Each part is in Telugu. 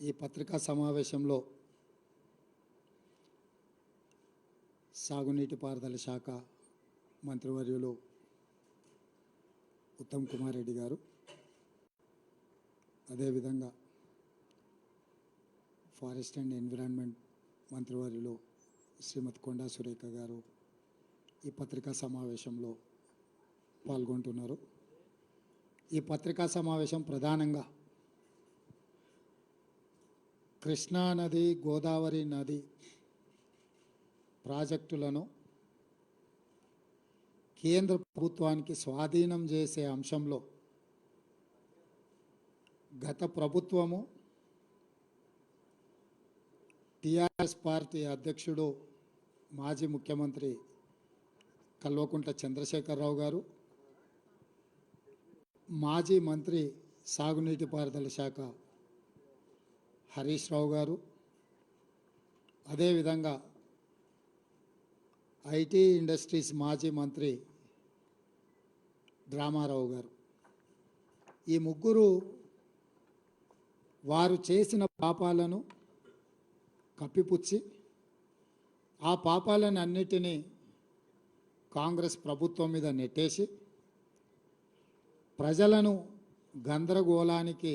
ఈ పత్రికా సమావేశంలో సాగునీటి పారుదల శాఖ మంత్రివర్యులు ఉత్తమ్ కుమార్ రెడ్డి గారు, అదేవిధంగా ఫారెస్ట్ అండ్ ఎన్విరాన్మెంట్ మంత్రివర్యులు శ్రీమతి కొండా సురేఖ గారు ఈ పత్రికా సమావేశంలో పాల్గొంటున్నారు. ఈ పత్రికా సమావేశం ప్రధానంగా కృష్ణా నది, గోదావరి నది ప్రాజెక్టులను కేంద్ర ప్రభుత్వానికి స్వాధీనం చేసే అంశంలో గత ప్రభుత్వము టీఆర్ఎస్ పార్టీ అధ్యక్షుడు మాజీ ముఖ్యమంత్రి కల్వకుంట్ల చంద్రశేఖరరావు గారు, మాజీ మంత్రి సాగునీటి పారుదల శాఖ హరీష్ రావు గారు, అదేవిధంగా ఐటీ ఇండస్ట్రీస్ మాజీ మంత్రి రామారావు గారు, ఈ ముగ్గురు వారు చేసిన పాపాలను కప్పిపుచ్చి ఆ పాపాలను అన్నిటినీ కాంగ్రెస్ ప్రభుత్వం మీద నెట్టేసి ప్రజలను గందరగోళానికి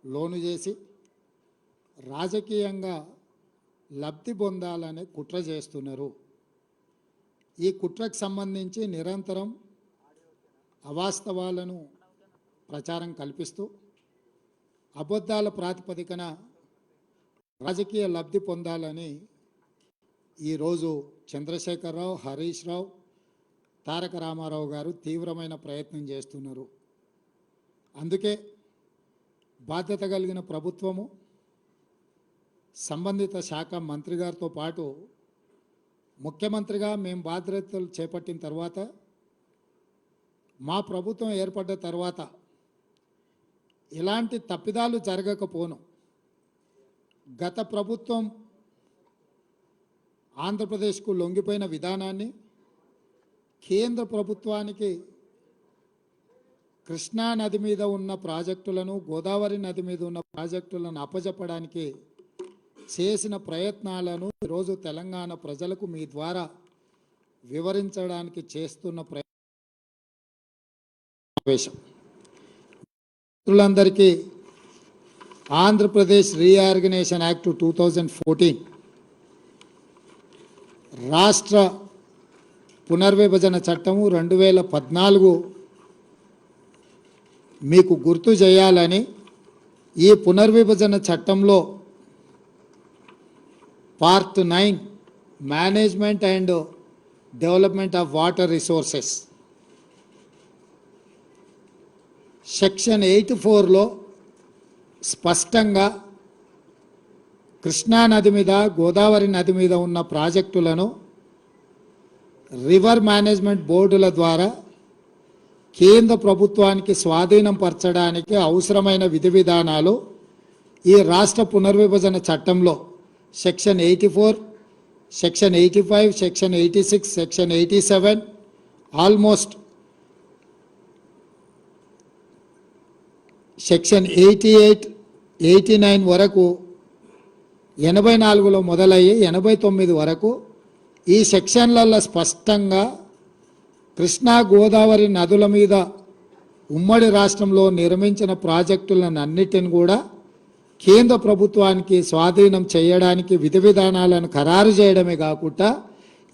లోను చేసి రాజకీయంగా లబ్ధి పొందాలనే కుట్ర చేస్తున్నారు. ఈ కుట్రకు సంబంధించి నిరంతరం అవాస్తవాలను ప్రచారం కల్పిస్తూ అబద్ధాల ప్రాతిపదికన రాజకీయ లబ్ధి పొందాలని ఈరోజు చంద్రశేఖరరావు, హరీష్ రావు, తారక రామారావు గారు తీవ్రమైన ప్రయత్నం చేస్తున్నారు. అందుకే బాధ్యత కలిగిన ప్రభుత్వము, సంబంధిత శాఖ మంత్రి గారితో పాటు ముఖ్యమంత్రిగా మేము బాధ్యతలు చేపట్టిన తర్వాత, మా ప్రభుత్వం ఏర్పడ్డ తర్వాత ఎలాంటి తప్పిదాలు జరగకపోను గత ప్రభుత్వం ఆంధ్రప్రదేశ్కు లొంగిపోయిన విధానాన్ని కేంద్ర ప్రభుత్వానికి కృష్ణా నది మీద ఉన్న ప్రాజెక్టులను, గోదావరి నది మీద ఉన్న ప్రాజెక్టులను అప్పజెప్పడానికి చేసిన ప్రయత్నాలను ఈరోజు తెలంగాణ ప్రజలకు మీ ద్వారా వివరించడానికి చేస్తున్న ప్రయత్నం. మిత్రులందరికీ ఆంధ్రప్రదేశ్ రీఆర్గనైజేషన్ యాక్ట్ 2014 రాష్ట్ర పునర్విభజన చట్టము 2014 మీకు గుర్తు చేయాలని ఈ పునర్విభజన చట్టంలో part 9 management and development of water resources section 84లో స్పష్టంగా కృష్ణా నది మీద, గోదావరి నది మీద ఉన్న ప్రాజెక్టులను రివర్ మేనేజ్మెంట్ బోర్డుల ద్వారా కేంద్ర ప్రభుత్వానికి స్వాధీనం పరచడానికి అవసరమైన విధి విధానాలు ఈ రాష్ట్ర పునర్విభజన చట్టంలో section 84, section 85, section 86, section 87 almost section 88, 89 వరకు 84లో మొదలయ్యి 89 వరకు ఈ సెక్షన్లలో స్పష్టంగా కృష్ణా, గోదావరి నదుల మీద ఉమ్మడి రాష్ట్రంలో నిర్మించిన ప్రాజెక్టులను అన్నిటిని కూడా కేంద్ర ప్రభుత్వానికి స్వాధీనం చేయడానికి విధి విధానాలను ఖరారు చేయడమే కాకుండా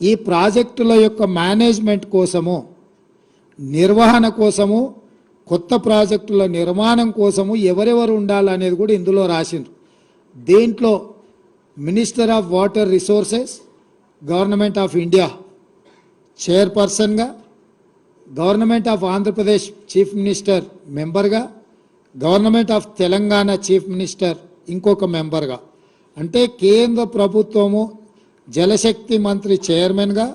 ఈ ప్రాజెక్టుల యొక్క మేనేజ్మెంట్ కోసము, నిర్వహణ కోసము, కొత్త ప్రాజెక్టుల నిర్మాణం కోసము ఎవరెవరు ఉండాలనేది కూడా ఇందులో రాసిండ్రు. దీంట్లో minister of water resources, government of India చైర్పర్సన్గా, government of Andhra Pradesh chief minister మెంబర్గా, government of Telangana chief minister ఇంకొక మెంబర్గా, అంటే కేంద్ర ప్రభుత్వము జలశక్తి మంత్రి చైర్మన్గా,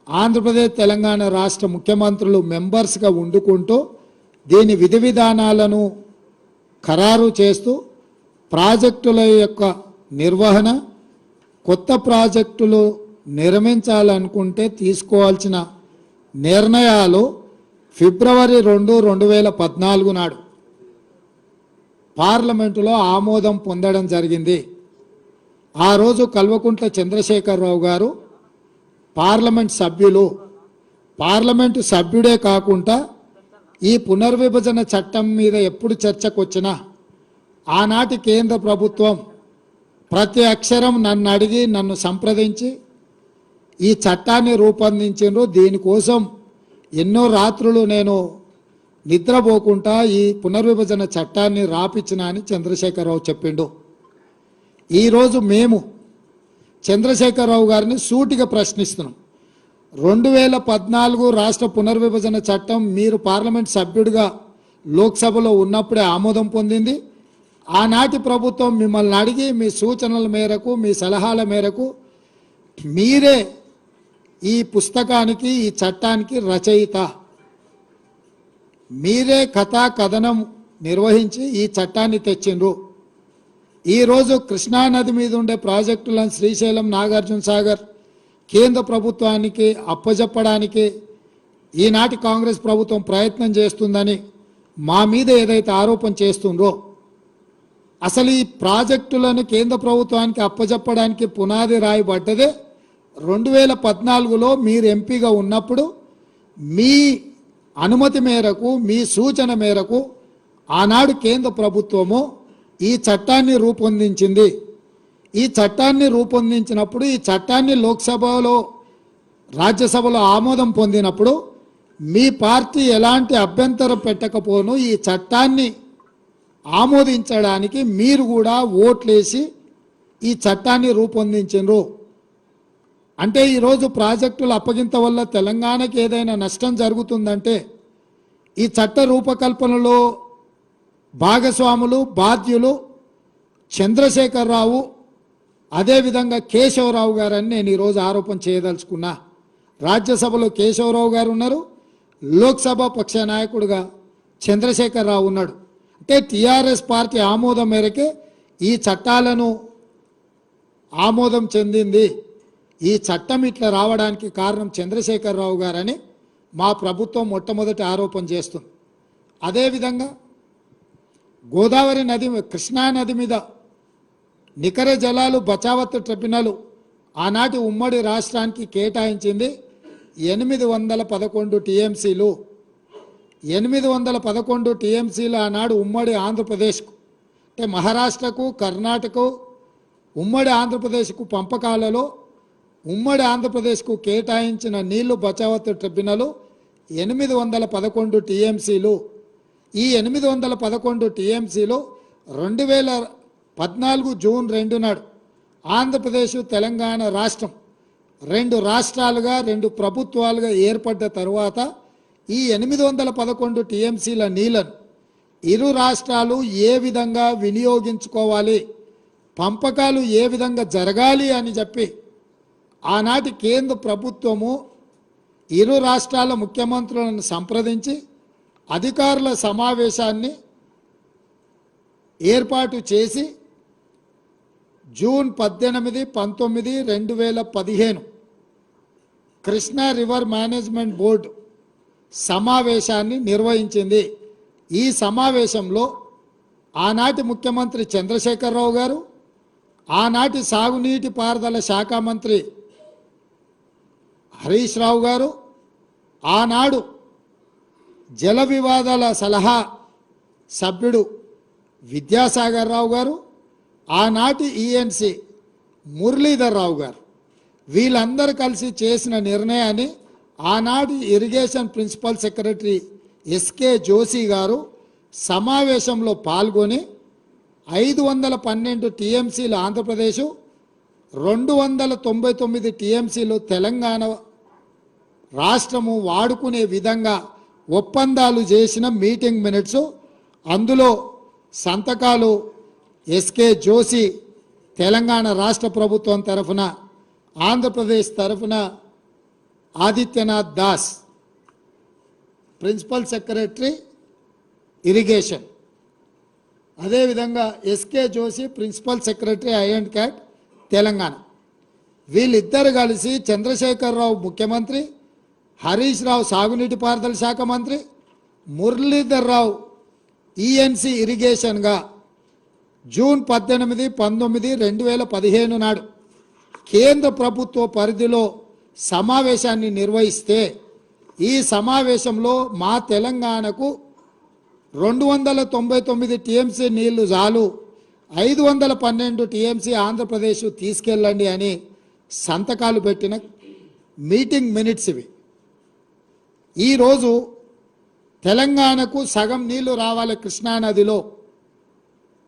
ఆంధ్రప్రదేశ్ తెలంగాణ రాష్ట్ర ముఖ్యమంత్రులు మెంబర్స్గా వండుకుంటూ దీని విధి విధానాలను ఖరారు చేస్తూ ప్రాజెక్టుల యొక్క నిర్వహణ, కొత్త ప్రాజెక్టులు నిర్మించాలనుకుంటే తీసుకోవాల్సిన నిర్ణయాలు ఫిబ్రవరి 2, 2014 నాడు పార్లమెంటులో ఆమోదం పొందడం జరిగింది. ఆ రోజు కల్వకుంట్ల చంద్రశేఖరరావు గారు పార్లమెంటు సభ్యుడే కాకుండా ఈ పునర్విభజన చట్టం మీద ఎప్పుడు చర్చకు వచ్చినా ఆనాటి కేంద్ర ప్రభుత్వం ప్రతి అక్షరం నన్ను అడిగి నన్ను సంప్రదించి ఈ చట్టాన్ని రూపొందించారు. దీనికోసం ఎన్నో రాత్రులు నేను నిద్రపోకుండా ఈ పునర్విభజన చట్టాన్ని రాపిచ్చిన అని చంద్రశేఖరరావు చెప్పిండు. ఈరోజు మేము చంద్రశేఖరరావు గారిని సూటిగా ప్రశ్నిస్తున్నాం. 2014 రాష్ట్ర పునర్విభజన చట్టం మీరు పార్లమెంట్ సభ్యుడిగా లోక్సభలో ఉన్నప్పుడే ఆమోదం పొందింది. ఆనాటి ప్రభుత్వం మిమ్మల్ని అడిగి మీ సూచనల మేరకు మీ సలహాల మేరకు మీరే ఈ పుస్తకానికి ఈ చట్టానికి రచయిత, మీరే కథా కథనం నిర్వహించి ఈ చట్టాన్ని తెచ్చిండ్రు. ఈరోజు కృష్ణానది మీద ఉండే ప్రాజెక్టులను శ్రీశైలం, నాగార్జున సాగర్ కేంద్ర ప్రభుత్వానికి అప్పజెప్పడానికి ఈనాటి కాంగ్రెస్ ప్రభుత్వం ప్రయత్నం చేస్తుందని మా మీద ఏదైతే ఆరోపణ చేస్తుండ్రో, అసలు ఈ ప్రాజెక్టులను కేంద్ర ప్రభుత్వానికి అప్పజెప్పడానికి పునాది రాయబడ్డదే 2014లో మీరు ఎంపీగా ఉన్నప్పుడు మీ అనుమతి మేరకు మీ సూచన మేరకు ఆనాడు కేంద్ర ప్రభుత్వము ఈ చట్టాన్ని రూపొందించింది. ఈ చట్టాన్ని రూపొందించినప్పుడు ఈ చట్టాన్ని లోక్సభలో రాజ్యసభలో ఆమోదం పొందినప్పుడు మీ పార్టీ ఎలాంటి అభ్యంతరం పెట్టకపోను ఈ చట్టాన్ని ఆమోదించడానికి మీరు కూడా ఓట్లేసి ఈ చట్టాన్ని రూపొందించారు. అంటే ఈరోజు ప్రాజెక్టుల అప్పగింత వల్ల తెలంగాణకి ఏదైనా నష్టం జరుగుతుందంటే ఈ చట్ట రూపకల్పనలో భాగస్వాములు బాధ్యులు చంద్రశేఖరరావు అదేవిధంగా కేశవరావు గారని నేను ఈరోజు ఆరోపణ చేయదలుచుకున్నా. రాజ్యసభలో కేశవరావు గారు ఉన్నారు, లోక్సభ పక్ష నాయకుడిగా చంద్రశేఖరరావు ఉన్నాడు. అంటే టీఆర్ఎస్ పార్టీ ఆమోదం మేరకే ఈ చట్టాలను ఆమోదం చెందింది. ఈ చట్టం ఇట్లా రావడానికి కారణం చంద్రశేఖరరావు గారని మా ప్రభుత్వం మొట్టమొదటి ఆరోపణ చేస్తుంది. అదేవిధంగా గోదావరి నది, కృష్ణా నది మీద నికర జలాలు బచావత్ ట్రిబ్యునల్ ఆనాటి ఉమ్మడి రాష్ట్రానికి కేటాయించింది 811 టీఎంసీలు. 811 టీఎంసీలు ఆనాడు ఉమ్మడి ఆంధ్రప్రదేశ్కు, అంటే మహారాష్ట్రకు, కర్ణాటకకు, ఉమ్మడి ఆంధ్రప్రదేశ్కు పంపకాలలో ఉమ్మడి ఆంధ్రప్రదేశ్కు కేటాయించిన నీళ్లు బచావత్ ట్రిబ్యునల్ 811 టీఎంసీలు. ఈ 811 టీఎంసీలు 2014 జూన్ 2 నాడు ఆంధ్రప్రదేశ్ తెలంగాణ రాష్ట్రం 2 రాష్ట్రాలుగా 2 ప్రభుత్వాలుగా ఏర్పడ్డ తర్వాత ఈ 811 టీఎంసీల నీళ్లను ఇరు రాష్ట్రాలు ఏ విధంగా వినియోగించుకోవాలి, పంపకాలు ఏ విధంగా జరగాలి అని చెప్పి ఆనాటి కేంద్ర ప్రభుత్వము ఇరు రాష్ట్రాల ముఖ్యమంత్రులను సంప్రదించి అధికారుల సమావేశాన్ని ఏర్పాటు చేసి June 18, 19, 2015 Krishna river management board సమావేశాన్ని నిర్వహించింది. ఈ సమావేశంలో ఆనాటి ముఖ్యమంత్రి చంద్రశేఖరరావు గారు, ఆనాటి సాగునీటి పారుదల శాఖ మంత్రి హరీష్ రావు గారు, ఆనాడు జల వివాదాల సలహా సభ్యుడు విద్యాసాగర్ రావు గారు, ఆనాటి ఈఎన్సి మురళీధర్ రావు గారు, వీళ్ళందరూ కలిసి చేసిన నిర్ణయాన్ని ఆనాటి irrigation principal secretary S K Joshi గారు సమావేశంలో పాల్గొని 512 టీఎంసీలు ఆంధ్రప్రదేశ్, 299 టీఎంసీలు తెలంగాణ రాష్ట్రము వాడుకునే విధంగా ఒప్పందాలు చేసిన మీటింగ్ మినిట్స్, అందులో సంతకాలు ఎస్కే జోషి తెలంగాణ రాష్ట్ర ప్రభుత్వం తరఫున, ఆంధ్రప్రదేశ్ తరఫున Adityanath Das principal secretary irrigation, అదేవిధంగా ఎస్కే జోషి ప్రిన్సిపల్ సెక్రటరీ ఐ&క్యాట్ తెలంగాణ, వీళ్ళిద్దరు కలిసి చంద్రశేఖరరావు ముఖ్యమంత్రి, హరీష్ రావు సాగునీటి పారుదల శాఖ మంత్రి, మురళీధర్ రావు ఈఎన్సి ఇరిగేషన్గా జూన్ 18, 19, 2015 నాడు కేంద్ర ప్రభుత్వ పరిధిలో సమావేశాన్ని నిర్వహిస్తే ఈ సమావేశంలో మా తెలంగాణకు 299 టీఎంసీ నీళ్లు చాలు, 512 టీఎంసీ ఆంధ్రప్రదేశ్ తీసుకెళ్ళండి అని సంతకాలు పెట్టిన మీటింగ్ మినిట్స్ ఇవి. ఈరోజు తెలంగాణకు సగం నీళ్లు రావాలి కృష్ణానదిలో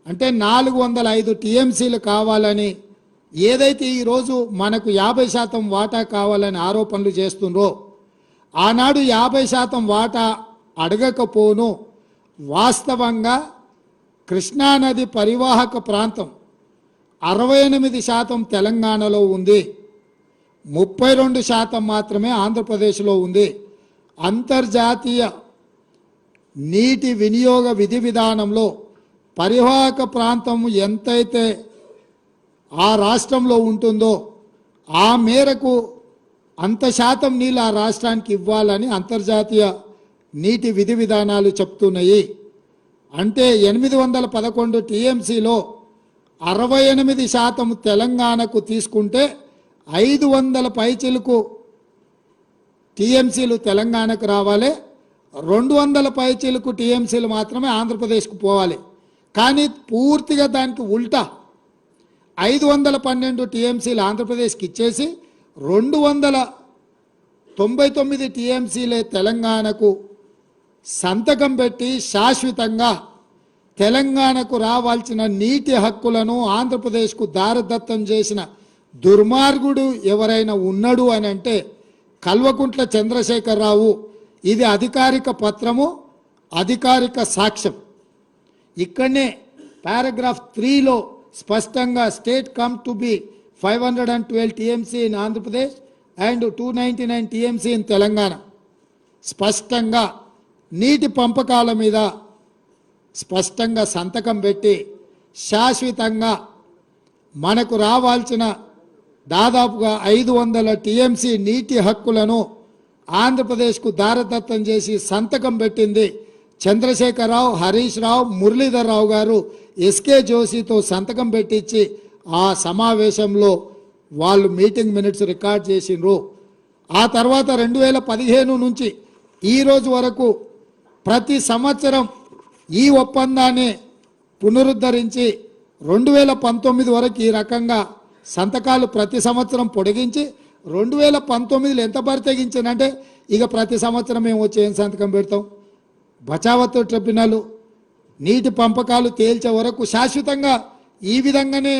అంటే 405 టీఎంసీలు కావాలని ఏదైతే ఈరోజు మనకు 50% వాటా కావాలని ఆరోపణలు చేస్తుండ్రో, ఆనాడు 50% వాటా అడగకపోను. వాస్తవంగా కృష్ణానది పరివాహక ప్రాంతం 68% తెలంగాణలో ఉంది, 32% మాత్రమే ఆంధ్రప్రదేశ్లో ఉంది. అంతర్జాతీయ నీటి వినియోగ విధి విధానంలో పరివాహక ప్రాంతం ఎంతైతే ఆ రాష్ట్రంలో ఉంటుందో ఆ మేరకు అంత శాతం నీళ్ళు ఆ రాష్ట్రానికి ఇవ్వాలని అంతర్జాతీయ నీటి విధి విధానాలు చెప్తున్నాయి. అంటే 811 టీఎంసీలో 68% తెలంగాణకు తీసుకుంటే 500 పైచిలకు టీఎంసీలు తెలంగాణకు రావాలి, 200 పైచిలకు టీఎంసీలు మాత్రమే ఆంధ్రప్రదేశ్కు పోవాలి. కానీ పూర్తిగా దానికి ఉల్టా 512 టీఎంసీలు ఆంధ్రప్రదేశ్కి ఇచ్చేసి 299 టీఎంసీలే తెలంగాణకు సంతకం పెట్టి శాశ్వతంగా తెలంగాణకు రావాల్సిన నీటి హక్కులను ఆంధ్రప్రదేశ్కు దారదత్తం చేసిన దుర్మార్గుడు ఎవరైనా ఉన్నాడు అని అంటే కల్వకుంట్ల చంద్రశేఖరరావు. ఇది అధికారిక పత్రము, అధికారిక సాక్ష్యం. ఇక్కడనే పారాగ్రాఫ్ 3లో స్పష్టంగా state come to be 512 TMC in Andhra Pradesh and 299 TMC in Telangana స్పష్టంగా నీటి పంపకాల మీద స్పష్టంగా సంతకం పెట్టి శాశ్వతంగా మనకు రావాల్సిన దాదాపుగా 500 టీఎంసీ నీటి హక్కులను ఆంధ్రప్రదేశ్కు దారదత్తం చేసి సంతకం పెట్టింది చంద్రశేఖరరావు, హరీష్ రావు, మురళీధర్ రావు గారు ఎస్కే జోషితో సంతకం పెట్టించి ఆ సమావేశంలో వాళ్ళు మీటింగ్ మినిట్స్ రికార్డ్ చేసిండ్రు. ఆ తర్వాత 2015 నుంచి ఈ రోజు వరకు ప్రతి సంవత్సరం ఈ ఒప్పందాన్ని పునరుద్ధరించి 2019 వరకు ఈ రకంగా సంతకాలు ప్రతి సంవత్సరం పొడిగించి 2019లో ఎంత బరితెగించానంటే ఇక ప్రతి సంవత్సరం మేము వచ్చి ఏం సంతకం పెడతాం. బచావత్ ట్రిబ్యునల్ నీటి పంపకాలు తేల్చే వరకు శాశ్వతంగా ఈ విధంగానే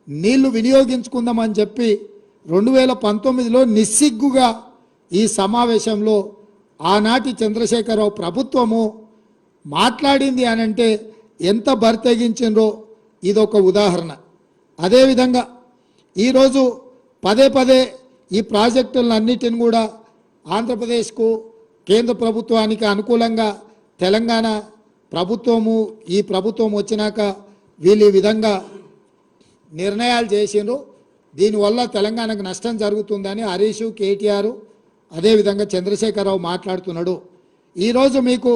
నీళ్లు వినియోగించుకుందామని చెప్పి 2019లో నిస్సిగ్గుగా ఈ సమావేశంలో ఆనాటి చంద్రశేఖరరావు ప్రభుత్వము మాట్లాడింది అనంటే ఎంత బరితెగించిండ్రో ఇదొక ఉదాహరణ. అదేవిధంగా ఈరోజు పదే పదే ఈ ప్రాజెక్టులన్నిటిని కూడా ఆంధ్రప్రదేశ్కు కేంద్ర ప్రభుత్వానికి అనుకూలంగా తెలంగాణ ప్రభుత్వము ఈ ప్రభుత్వం వచ్చినాక వీళ్ళు ఈ విధంగా నిర్ణయాలు చేసిండ్రు. దీనివల్ల తెలంగాణకు నష్టం జరుగుతుందని హరీష్, కేటీఆర్ అదేవిధంగా చంద్రశేఖరరావు మాట్లాడుతున్నాడు. ఈరోజు మీకు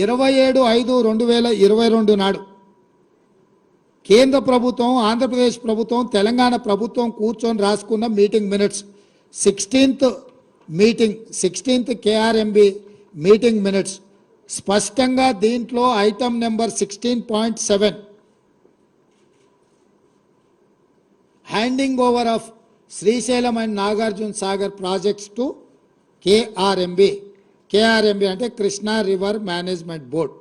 27/5/2022 నాడు కేంద్ర ప్రభుత్వం, ఆంధ్రప్రదేశ్ ప్రభుత్వం, తెలంగాణ ప్రభుత్వం కూర్చొని రాసుకున్న meeting minutes 16th KRMB meeting minutes స్పష్టంగా దీంట్లో item number 16.7 handing over of Srisailam and Nagarjuna Sagar projects to KRMB. KRMB అంటే కృష్ణా రివర్ మేనేజ్మెంట్ బోర్డ్.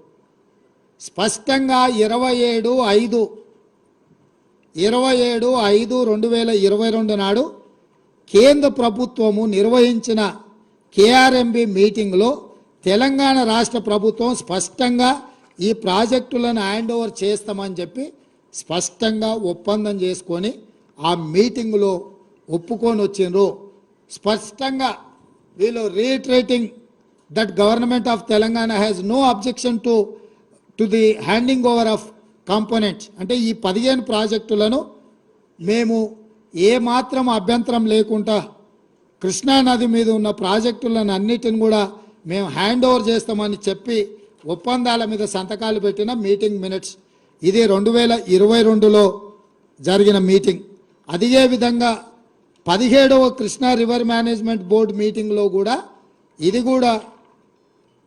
స్పష్టంగా 27/5/2022 నాడు కేంద్ర ప్రభుత్వము నిర్వహించిన కేఆర్ఎంబి మీటింగ్లో తెలంగాణ రాష్ట్ర ప్రభుత్వం స్పష్టంగా ఈ ప్రాజెక్టులను హ్యాండ్ ఓవర్ చేస్తామని చెప్పి స్పష్టంగా ఒప్పందం చేసుకొని ఆ మీటింగ్లో ఒప్పుకొని వచ్చిండ్రు. స్పష్టంగా వీళ్ళు reiterating that government of Telangana has no objection to the handing over of components. అంటే ఈ 15 ప్రాజెక్టులను మేము ఏమాత్రం అభ్యంతరం లేకుండా కృష్ణానది మీద ఉన్న ప్రాజెక్టులను అన్నిటిని కూడా మేము హ్యాండ్ ఓవర్ చేస్తామని చెప్పి ఒప్పందాల మీద సంతకాలు పెట్టిన మీటింగ్ మినిట్స్. ఇది 2022లో జరిగిన మీటింగ్. అదే విధంగా 17వ కృష్ణా రివర్ మేనేజ్మెంట్ బోర్డు మీటింగ్లో కూడా ఇది కూడా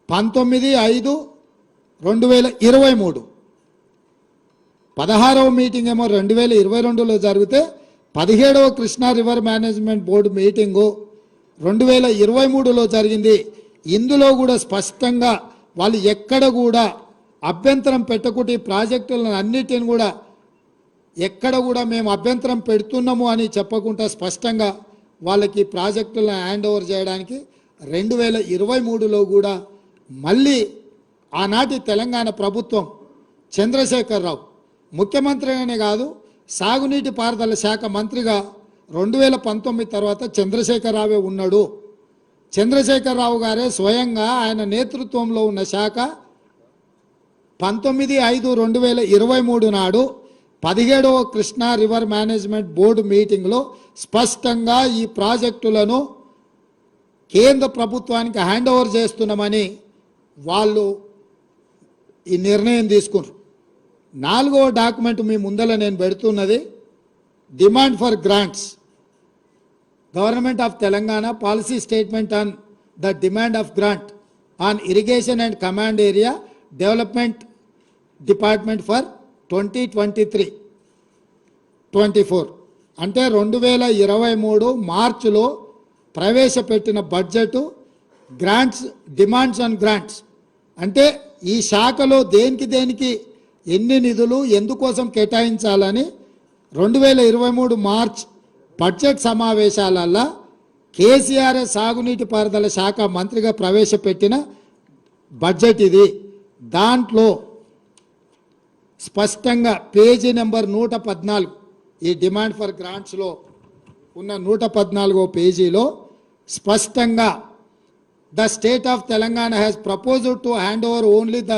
19/5/2023. 16వ మీటింగ్ ఏమో 2022లో జరిగితే 17వ Krishna river management board meeting 2023లో జరిగింది. ఇందులో కూడా స్పష్టంగా వాళ్ళు ఎక్కడ కూడా అభ్యంతరం పెట్టకుండా ఈ ప్రాజెక్టులను అన్నిటిని కూడా ఎక్కడ కూడా మేము అభ్యంతరం పెడుతున్నాము అని చెప్పకుండా స్పష్టంగా వాళ్ళకి ప్రాజెక్టులను హ్యాండ్ ఓవర్ చేయడానికి 2023లో కూడా మళ్ళీ ఆనాటి తెలంగాణ ప్రభుత్వం చంద్రశేఖరరావు ముఖ్యమంత్రిగానే కాదు సాగునీటి పారుదల శాఖ మంత్రిగా 2019 తర్వాత చంద్రశేఖరరావే ఉన్నాడు. చంద్రశేఖరరావు గారే స్వయంగా ఆయన నేతృత్వంలో ఉన్న శాఖ 19/5/2023 నాడు 17వ కృష్ణా రివర్ మేనేజ్మెంట్ బోర్డు మీటింగ్లో స్పష్టంగా ఈ ప్రాజెక్టులను కేంద్ర ప్రభుత్వానికి హ్యాండ్ ఓవర్ చేస్తున్నామని వాళ్ళు ఈ నిర్ణయం తీసుకున్నారు. 4వ డాక్యుమెంట్ మీ ముందర నేను పెడుతున్నది demand for grants government of Telangana policy statement on the demand of grant on irrigation and command area development department for 2023-24 అంటే 2023 మార్చిలో ప్రవేశపెట్టిన budget grants demands on grants అంటే ఈ శాఖలో దేనికి ఎన్ని నిధులు ఎందుకోసం కేటాయించాలని 2023 మార్చ్ బడ్జెట్ సమావేశాలల్లో కేసీఆర్ సాగునీటి పారుదల శాఖ మంత్రిగా ప్రవేశపెట్టిన బడ్జెట్ ఇది. దాంట్లో స్పష్టంగా పేజీ నెంబర్ 114 ఈ డిమాండ్ ఫర్ గ్రాంట్స్లో ఉన్న 114వ పేజీలో స్పష్టంగా the state of Telangana has proposed to hand over only the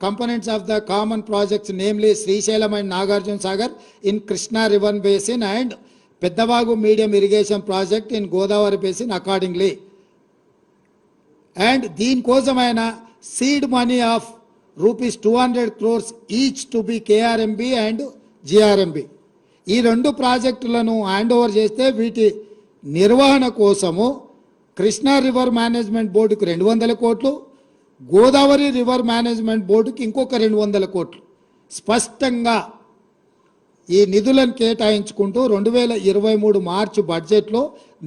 components of the common projects namely Srisailam and Nagarjuna Sagar in Krishna river basin and Peddavagu medium irrigation project in Godavari basin accordingly. And దీని కోసమైన seed money of rupees 200 crores each to be KRMB and GRMB. ఈ రెండు ప్రాజెక్టులను హ్యాండ్ ఓవర్ చేస్తే వీటి నిర్వహణ కోసము కృష్ణా రివర్ మేనేజ్మెంట్ బోర్డుకు 200 కోట్లు గోదావరి రివర్ మేనేజ్మెంట్ బోర్డుకి ఇంకొక 200 కోట్లు స్పష్టంగా ఈ నిధులను కేటాయించుకుంటూ 2023 మార్చి బడ్జెట్లో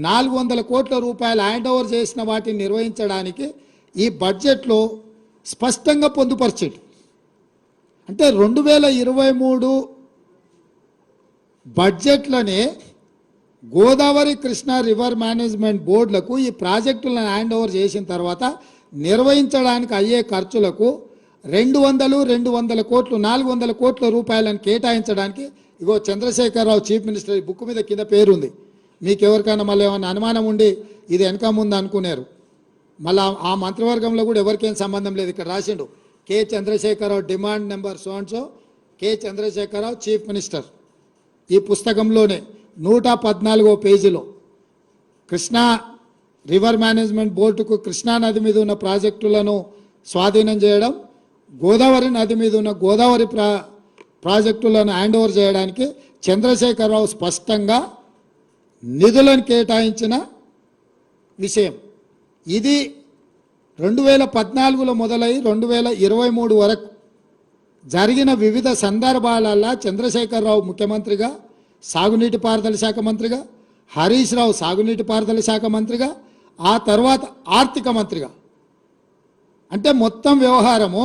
400 కోట్ల రూపాయలు హ్యాండ్ ఓవర్ చేసిన వాటిని నిర్వహించడానికి ఈ బడ్జెట్లో స్పష్టంగా పొందుపరిచాడు. అంటే 2023 బడ్జెట్లోనే గోదావరి కృష్ణా రివర్ మేనేజ్మెంట్ బోర్డులకు ఈ ప్రాజెక్టులను హ్యాండ్ ఓవర్ చేసిన తర్వాత నిర్వహించడానికి అయ్యే ఖర్చులకు 200 కోట్లు 400 కోట్ల రూపాయలను కేటాయించడానికి ఇగో చంద్రశేఖరరావు చీఫ్ మినిస్టర్ ఈ బుక్ మీద కింద పేరుంది. మీకు ఎవరికైనా మళ్ళీ ఏమైనా అనుమానం ఉండి ఇది వెనక ముందు అనుకున్నారు, మళ్ళీ ఆ మంత్రివర్గంలో కూడా ఎవరికేం సంబంధం లేదు. ఇక్కడ రాసిండు K Chandrasekhar Rao demand number so K Chandrasekhar Rao chief minister. ఈ పుస్తకంలోనే 114వ పేజీలో కృష్ణా రివర్ మేనేజ్మెంట్ బోర్డుకు కృష్ణా నది మీద ఉన్న ప్రాజెక్టులను స్వాధీనం చేయడం, గోదావరి నది మీద ఉన్న గోదావరి ప్రాజెక్టులను హ్యాండ్ ఓవర్ చేయడానికి చంద్రశేఖరరావు స్పష్టంగా నిధులను కేటాయించిన విషయం. ఇది 2014లో మొదలై 2023 వరకు జరిగిన వివిధ సందర్భాలలో చంద్రశేఖరరావు ముఖ్యమంత్రిగా సాగునీటి పారుదల శాఖ మంత్రిగా, హరీష్ రావు సాగునీటి పారుదల శాఖ మంత్రిగా, ఆ తర్వాత ఆర్థిక మంత్రిగా, అంటే మొత్తం వ్యవహారము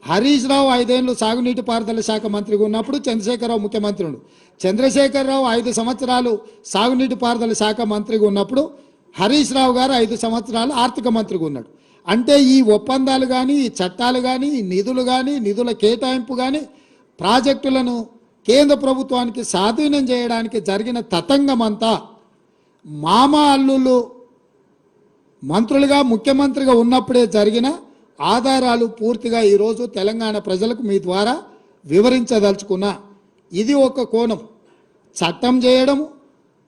హరీష్ రావు 5 ఏళ్ళు సాగునీటి పారుదల శాఖ మంత్రిగా ఉన్నప్పుడు చంద్రశేఖరరావు ముఖ్యమంత్రి ఉండు. చంద్రశేఖరరావు 5 సంవత్సరాలు సాగునీటి పారుదల శాఖ మంత్రిగా ఉన్నప్పుడు హరీష్ రావు గారు 5 సంవత్సరాలు ఆర్థిక మంత్రిగా ఉన్నాడు. అంటే ఈ ఒప్పందాలు కానీ ఈ చట్టాలు కానీ ఈ నిధులు కానీ నిధుల కేటాయింపు కానీ ప్రాజెక్టులను కేంద్ర ప్రభుత్వానికి స్వాధీనం చేయడానికి జరిగిన తతంగమంతా మామ అల్లుళ్ళు మంత్రులుగా ముఖ్యమంత్రిగా ఉన్నప్పుడే జరిగిన ఆధారాలు పూర్తిగా ఈరోజు తెలంగాణ ప్రజలకు మీ ద్వారా వివరించదలుచుకున్నా. ఇది ఒక కోణం. చట్టం చేయడం,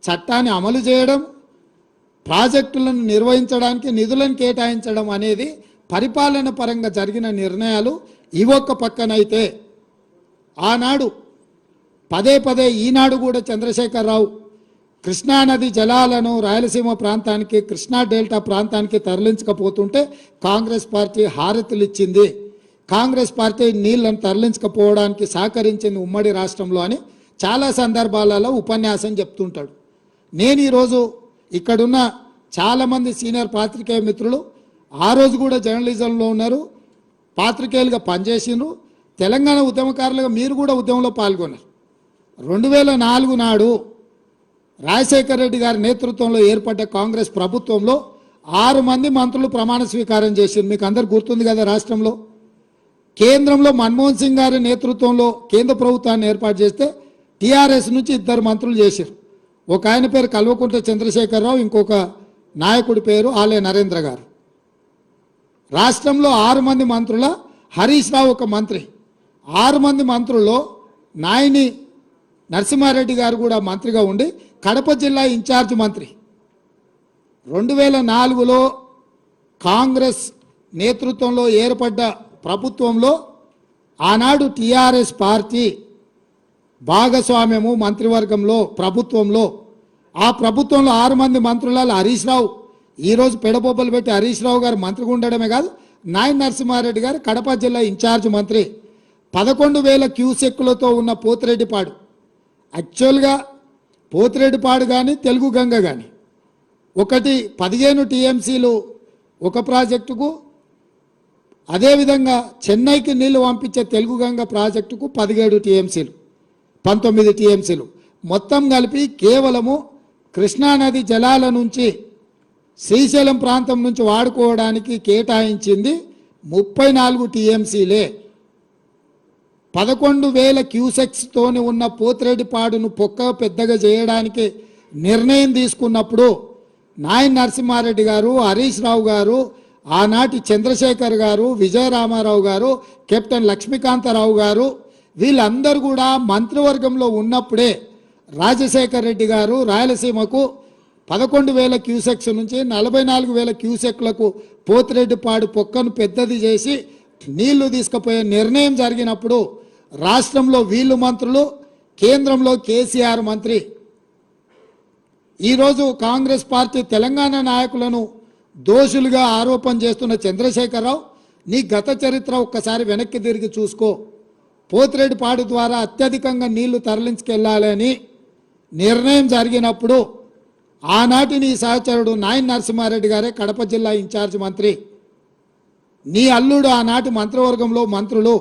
చట్టాన్ని అమలు చేయడం, ప్రాజెక్టులను నిర్వహించడానికి నిధులను కేటాయించడం అనేది పరిపాలన పరంగా జరిగిన నిర్ణయాలు. ఇవొక పక్కనైతే ఆనాడు పదే పదే ఈనాడు కూడా చంద్రశేఖరరావు కృష్ణానది జలాలను రాయలసీమ ప్రాంతానికి, కృష్ణా డెల్టా ప్రాంతానికి తరలించకపోతుంటే కాంగ్రెస్ పార్టీ హారతులు ఇచ్చింది, కాంగ్రెస్ పార్టీ నీళ్లను తరలించకపోవడానికి సహకరించింది ఉమ్మడి రాష్ట్రంలో అని చాలా సందర్భాలలో ఉపన్యాసం చెప్తుంటాడు. నేను ఈరోజు ఇక్కడున్న చాలామంది సీనియర్ పాత్రికేయ మిత్రులు ఆ రోజు కూడా జర్నలిజంలో ఉన్నారు, పాత్రికేయులుగా పనిచేసినారు, తెలంగాణ ఉద్యమకారులుగా మీరు కూడా ఉద్యమంలో పాల్గొన్నారు. 2004 నాడు రాజశేఖర రెడ్డి గారి నేతృత్వంలో ఏర్పడ్డ కాంగ్రెస్ ప్రభుత్వంలో 6 మంది మంత్రులు ప్రమాణ స్వీకారం చేసింది. మీకు అందరు గుర్తుంది కదా. రాష్ట్రంలో కేంద్రంలో మన్మోహన్ సింగ్ గారి నేతృత్వంలో కేంద్ర ప్రభుత్వాన్ని ఏర్పాటు చేస్తే టీఆర్ఎస్ నుంచి 2 మంత్రులు చేశారు. ఒక ఆయన పేరు కల్వకుంట్ల చంద్రశేఖరరావు, ఇంకొక నాయకుడి పేరు ఆలయ నరేంద్ర గారు. రాష్ట్రంలో 6 మంది మంత్రుల హరీష్ రావు ఒక మంత్రి. 6 మంది మంత్రుల్లో నాయని నరసింహారెడ్డి గారు కూడా మంత్రిగా ఉండి కడప జిల్లా ఇన్ఛార్జ్ మంత్రి. 2004లో కాంగ్రెస్ నేతృత్వంలో ఏర్పడ్డ ప్రభుత్వంలో ఆనాడు టీఆర్ఎస్ పార్టీ భాగస్వామ్యము మంత్రివర్గంలో ప్రభుత్వంలో, ఆ ప్రభుత్వంలో 6 మంది మంత్రులలో హరీష్ రావు, ఈరోజు పెడబొబ్బలు పెట్టి హరీష్ రావు గారు మంత్రిగా ఉండడమే కాదు, నాయన నరసింహారెడ్డి గారు కడప జిల్లా ఇన్ఛార్జ్ మంత్రి. 11,000 క్యూసెక్కులతో ఉన్న పోతిరెడ్డిపాడు, యాక్చువల్గా పోతిరెడ్డిపాడు కానీ తెలుగు గంగ కానీ ఒకటి 15 టీఎంసీలు ఒక ప్రాజెక్టుకు, అదేవిధంగా చెన్నైకి నీళ్లు పంపించే తెలుగు గంగ ప్రాజెక్టుకు 17 టీఎంసీలు, 19 టీఎంసీలు మొత్తం కలిపి కేవలము కృష్ణానది జలాల నుంచి శ్రీశైలం ప్రాంతం నుంచి వాడుకోవడానికి కేటాయించింది 34 టీఎంసీలే. 11,000 క్యూసెక్స్తోని ఉన్న పోతిరెడ్డిపాడును పొక్క పెద్దగా చేయడానికి నిర్ణయం తీసుకున్నప్పుడు నాయన నరసింహారెడ్డి గారు, హరీష్ రావు గారు, ఆనాటి చంద్రశేఖర్ గారు, విజయరామారావు గారు, కెప్టెన్ లక్ష్మీకాంతరావు గారు వీళ్ళందరూ కూడా మంత్రివర్గంలో ఉన్నప్పుడే రాజశేఖర్ రెడ్డి గారు రాయలసీమకు 11,000 క్యూసెక్స్ నుంచి 44,000 క్యూసెక్లకు పోతిరెడ్డిపాడు పొక్కను పెద్దది చేసి నీళ్లు తీసుకుపోయే నిర్ణయం జరిగినప్పుడు రాష్ట్రంలో వీళ్ళు మంత్రులు, కేంద్రంలో కేసీఆర్ మంత్రి. ఈరోజు కాంగ్రెస్ పార్టీ తెలంగాణ నాయకులను దోషులుగా ఆరోపణ చేస్తున్న చంద్రశేఖరరావు, నీ గత చరిత్ర ఒక్కసారి వెనక్కి తిరిగి చూసుకో. పోతిరెడ్డిపాడు ద్వారా అత్యధికంగా నీళ్లు తరలించుకెళ్లాలని నిర్ణయం జరిగినప్పుడు ఆనాటి నీ సహచరుడు నాయన నరసింహారెడ్డి గారే కడప జిల్లా ఇన్ఛార్జ్ మంత్రి, నీ అల్లుడు ఆనాటి మంత్రివర్గంలో మంత్రులు.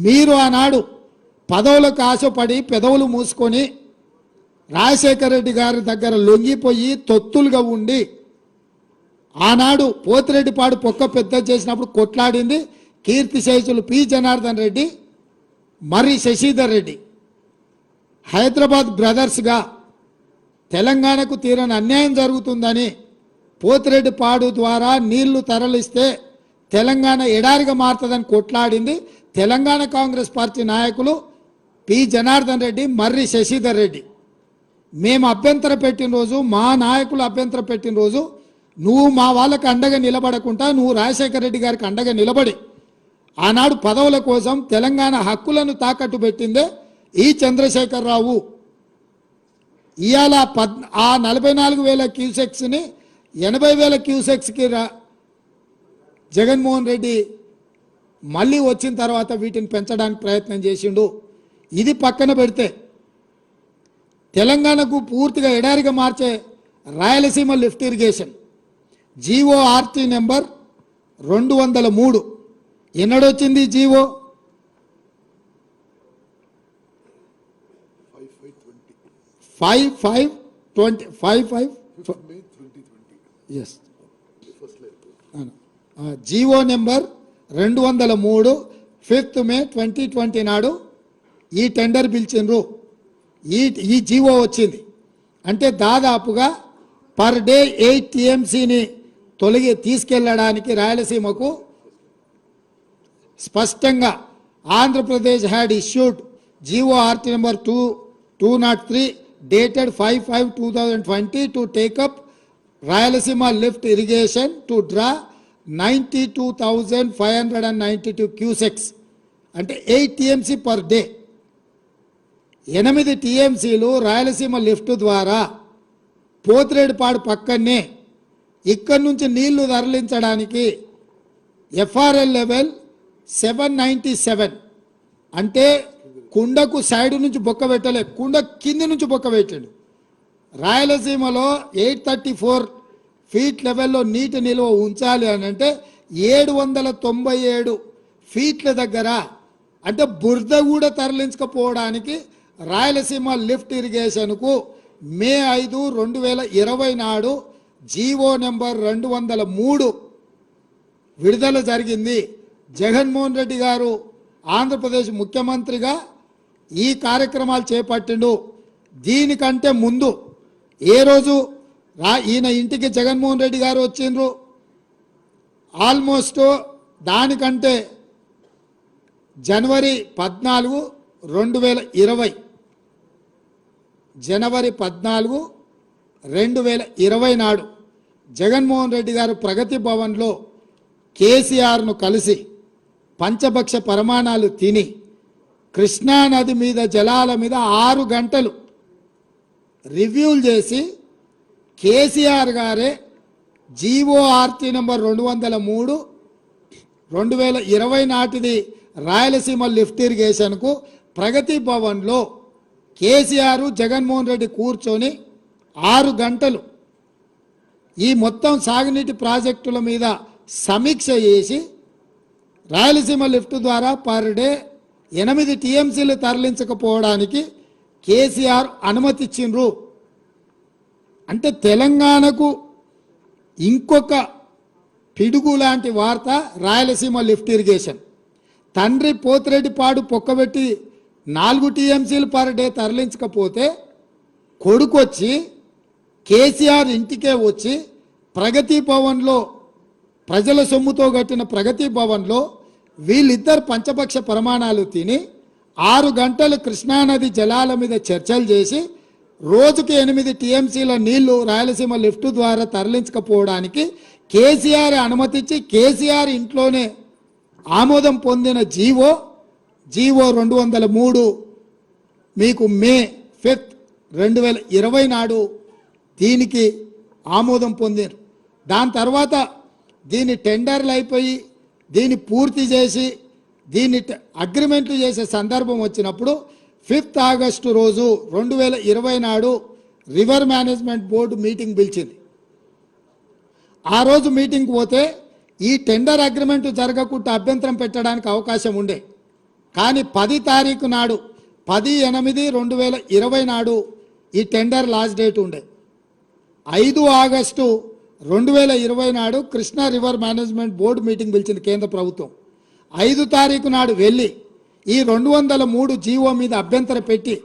మీరు ఆనాడు పదవులకు ఆశపడి పెదవులు మూసుకొని రాజశేఖర రెడ్డి గారి దగ్గర లొంగిపోయి తొత్తులుగా ఉండి ఆనాడు పోతిరెడ్డిపాడు పొక్క పెద్ద చేసినప్పుడు కొట్లాడింది కీర్తిశేషులు పి జనార్దన్ రెడ్డి, మరి శశిధర్ రెడ్డి. హైదరాబాద్ బ్రదర్స్గా తెలంగాణకు తీరని అన్యాయం జరుగుతుందని పోతిరెడ్డిపాడు ద్వారా నీళ్లు తరలిస్తే తెలంగాణ ఎడారిగా మారుతుందని కొట్లాడింది తెలంగాణ కాంగ్రెస్ పార్టీ నాయకులు పి జనార్దన్ రెడ్డి, మర్రి శశిధర్ రెడ్డి. మేము అభ్యంతర పెట్టిన రోజు, మా నాయకులు అభ్యంతర పెట్టిన రోజు నువ్వు మా వాళ్ళకి అండగా నిలబడకుండా నువ్వు రాజశేఖర రెడ్డి గారికి అండగా నిలబడి ఆనాడు పదవుల కోసం తెలంగాణ హక్కులను తాకట్టు పెట్టిందే ఈ చంద్రశేఖరరావు. ఇవాళ ఆ 44,000 క్యూసెక్స్ని 80,000 క్యూసెక్స్కి జగన్మోహన్ రెడ్డి మళ్ళీ వచ్చిన తర్వాత వీటిని పెంచడానికి ప్రయత్నం చేసిండు. ఇది పక్కన పెడితే తెలంగాణకు పూర్తిగా ఎడారిగా మార్చే Rayalaseema lift irrigation GO RT number 203 ఎన్నడొచ్చింది GO? 5/5/20 GO number 203 5th May 2020 నాడు ఈ టెండర్ పిలిచిండ్రు. ఈ జీవో వచ్చింది అంటే దాదాపుగా పర్ డే 8 టీఎంసీని తీసుకెళ్లడానికి రాయలసీమకు స్పష్టంగా Andhra Pradesh had issued GORT number 203 dated 5/5/2020 to take up Rayalaseema lift irrigation to draw 92,592 cusecs అంటే 8 టీఎంసీ పర్ డే. 8 టీఎంసీలు రాయలసీమ లిఫ్ట్ ద్వారా పోతిరెడ్డిపాడు పక్కనే ఇక్కడి నుంచి నీళ్లు తరలించడానికి ఎఫ్ఆర్ఎల్ లెవెల్ 797, అంటే కుండకు సైడ్ నుంచి బొక్క పెట్టలే, కుండ కింది నుంచి బొక్క పెట్టాడు. రాయలసీమలో 834 ఫీట్ లెవెల్లో నీటి నిల్వ ఉంచాలి అని అంటే 797 ఫీట్ల దగ్గర, అంటే బురద కూడా తరలించకపోవడానికి రాయలసీమ లిఫ్ట్ ఇరిగేషన్కు మే 5, 2020 నాడు జీవో నెంబర్ 203 విడుదల జరిగింది. జగన్మోహన్ రెడ్డి గారు ఆంధ్రప్రదేశ్ ముఖ్యమంత్రిగా ఈ కార్యక్రమాలు చేపట్టిండు. దీనికంటే ముందు ఏ రోజు ఈయన ఇంటికి జగన్మోహన్ రెడ్డి గారు వచ్చిండ్రు, ఆల్మోస్ట్ దానికంటే జనవరి 14, 2020 జనవరి 14, 2020 నాడు జగన్మోహన్ రెడ్డి గారు ప్రగతి భవన్లో కేసీఆర్ను కలిసి పంచభక్ష పరమాణాలు తిని కృష్ణానది మీద జలాల మీద 6 గంటలు రివ్యూలు చేసి కేసీఆర్ గారే జీఓఆర్టీ నెంబర్ 203 2020 నాటిది రాయలసీమ లిఫ్ట్ ఇరిగేషన్కు ప్రగతి భవన్లో కేసీఆర్ జగన్మోహన్ రెడ్డి కూర్చొని 6 గంటలు ఈ మొత్తం సాగునీటి ప్రాజెక్టుల మీద సమీక్ష చేసి రాయలసీమ లిఫ్ట్ ద్వారా పర్ డే 8 టీఎంసీలు తరలించకపోవడానికి కేసీఆర్ అనుమతి ఇచ్చిండ్రు. అంటే తెలంగాణకు ఇంకొక పిడుగు లాంటి వార్త రాయలసీమ లిఫ్ట్ ఇరిగేషన్. తండ్రి పోతిరెడ్డిపాడు పొక్కబెట్టి 4 టీఎంసీలు పర్ డే తరలించకపోతే కొడుకు వచ్చి కేసీఆర్ ఇంటికే వచ్చి ప్రగతి భవన్లో ప్రజల సొమ్ముతో కట్టిన ప్రగతి భవన్లో వీళ్ళిద్దరు పంచపక్ష ప్రమాణాలు తిని 6 గంటలు కృష్ణానది జలాల మీద చర్చలు చేసి రోజుకి 8 టీఎంసీల నీళ్లు రాయలసీమ లిఫ్ట్ ద్వారా తరలించకపోవడానికి కేసీఆర్ అనుమతించి కేసీఆర్ ఇంట్లోనే ఆమోదం పొందిన జీవో 203 మీకు మే 5, 2020 నాడు దీనికి ఆమోదం పొందారు. దాని తర్వాత దీని టెండర్లు అయిపోయి దీన్ని పూర్తి చేసి దీన్ని అగ్రిమెంట్లు చేసే సందర్భం వచ్చినప్పుడు 5 ఆగస్టు రోజు 2020 నాడు రివర్ మేనేజ్మెంట్ బోర్డు మీటింగ్ పిలిచింది. ఆ రోజు మీటింగ్కి పోతే ఈ టెండర్ అగ్రిమెంట్ జరగకుండా అభ్యంతరం పెట్టడానికి అవకాశం ఉండే, కానీ 10 తారీఖు నాడు 10/8/2020 నాడు ఈ టెండర్ లాస్ట్ డేట్ ఉండే. 5 ఆగస్టు 2020 నాడు Krishna river management board meeting పిలిచింది కేంద్ర ప్రభుత్వం. 5 తారీఖు నాడు వెళ్ళి ఈ 203 జీవో మీద అభ్యంతరం పెట్టి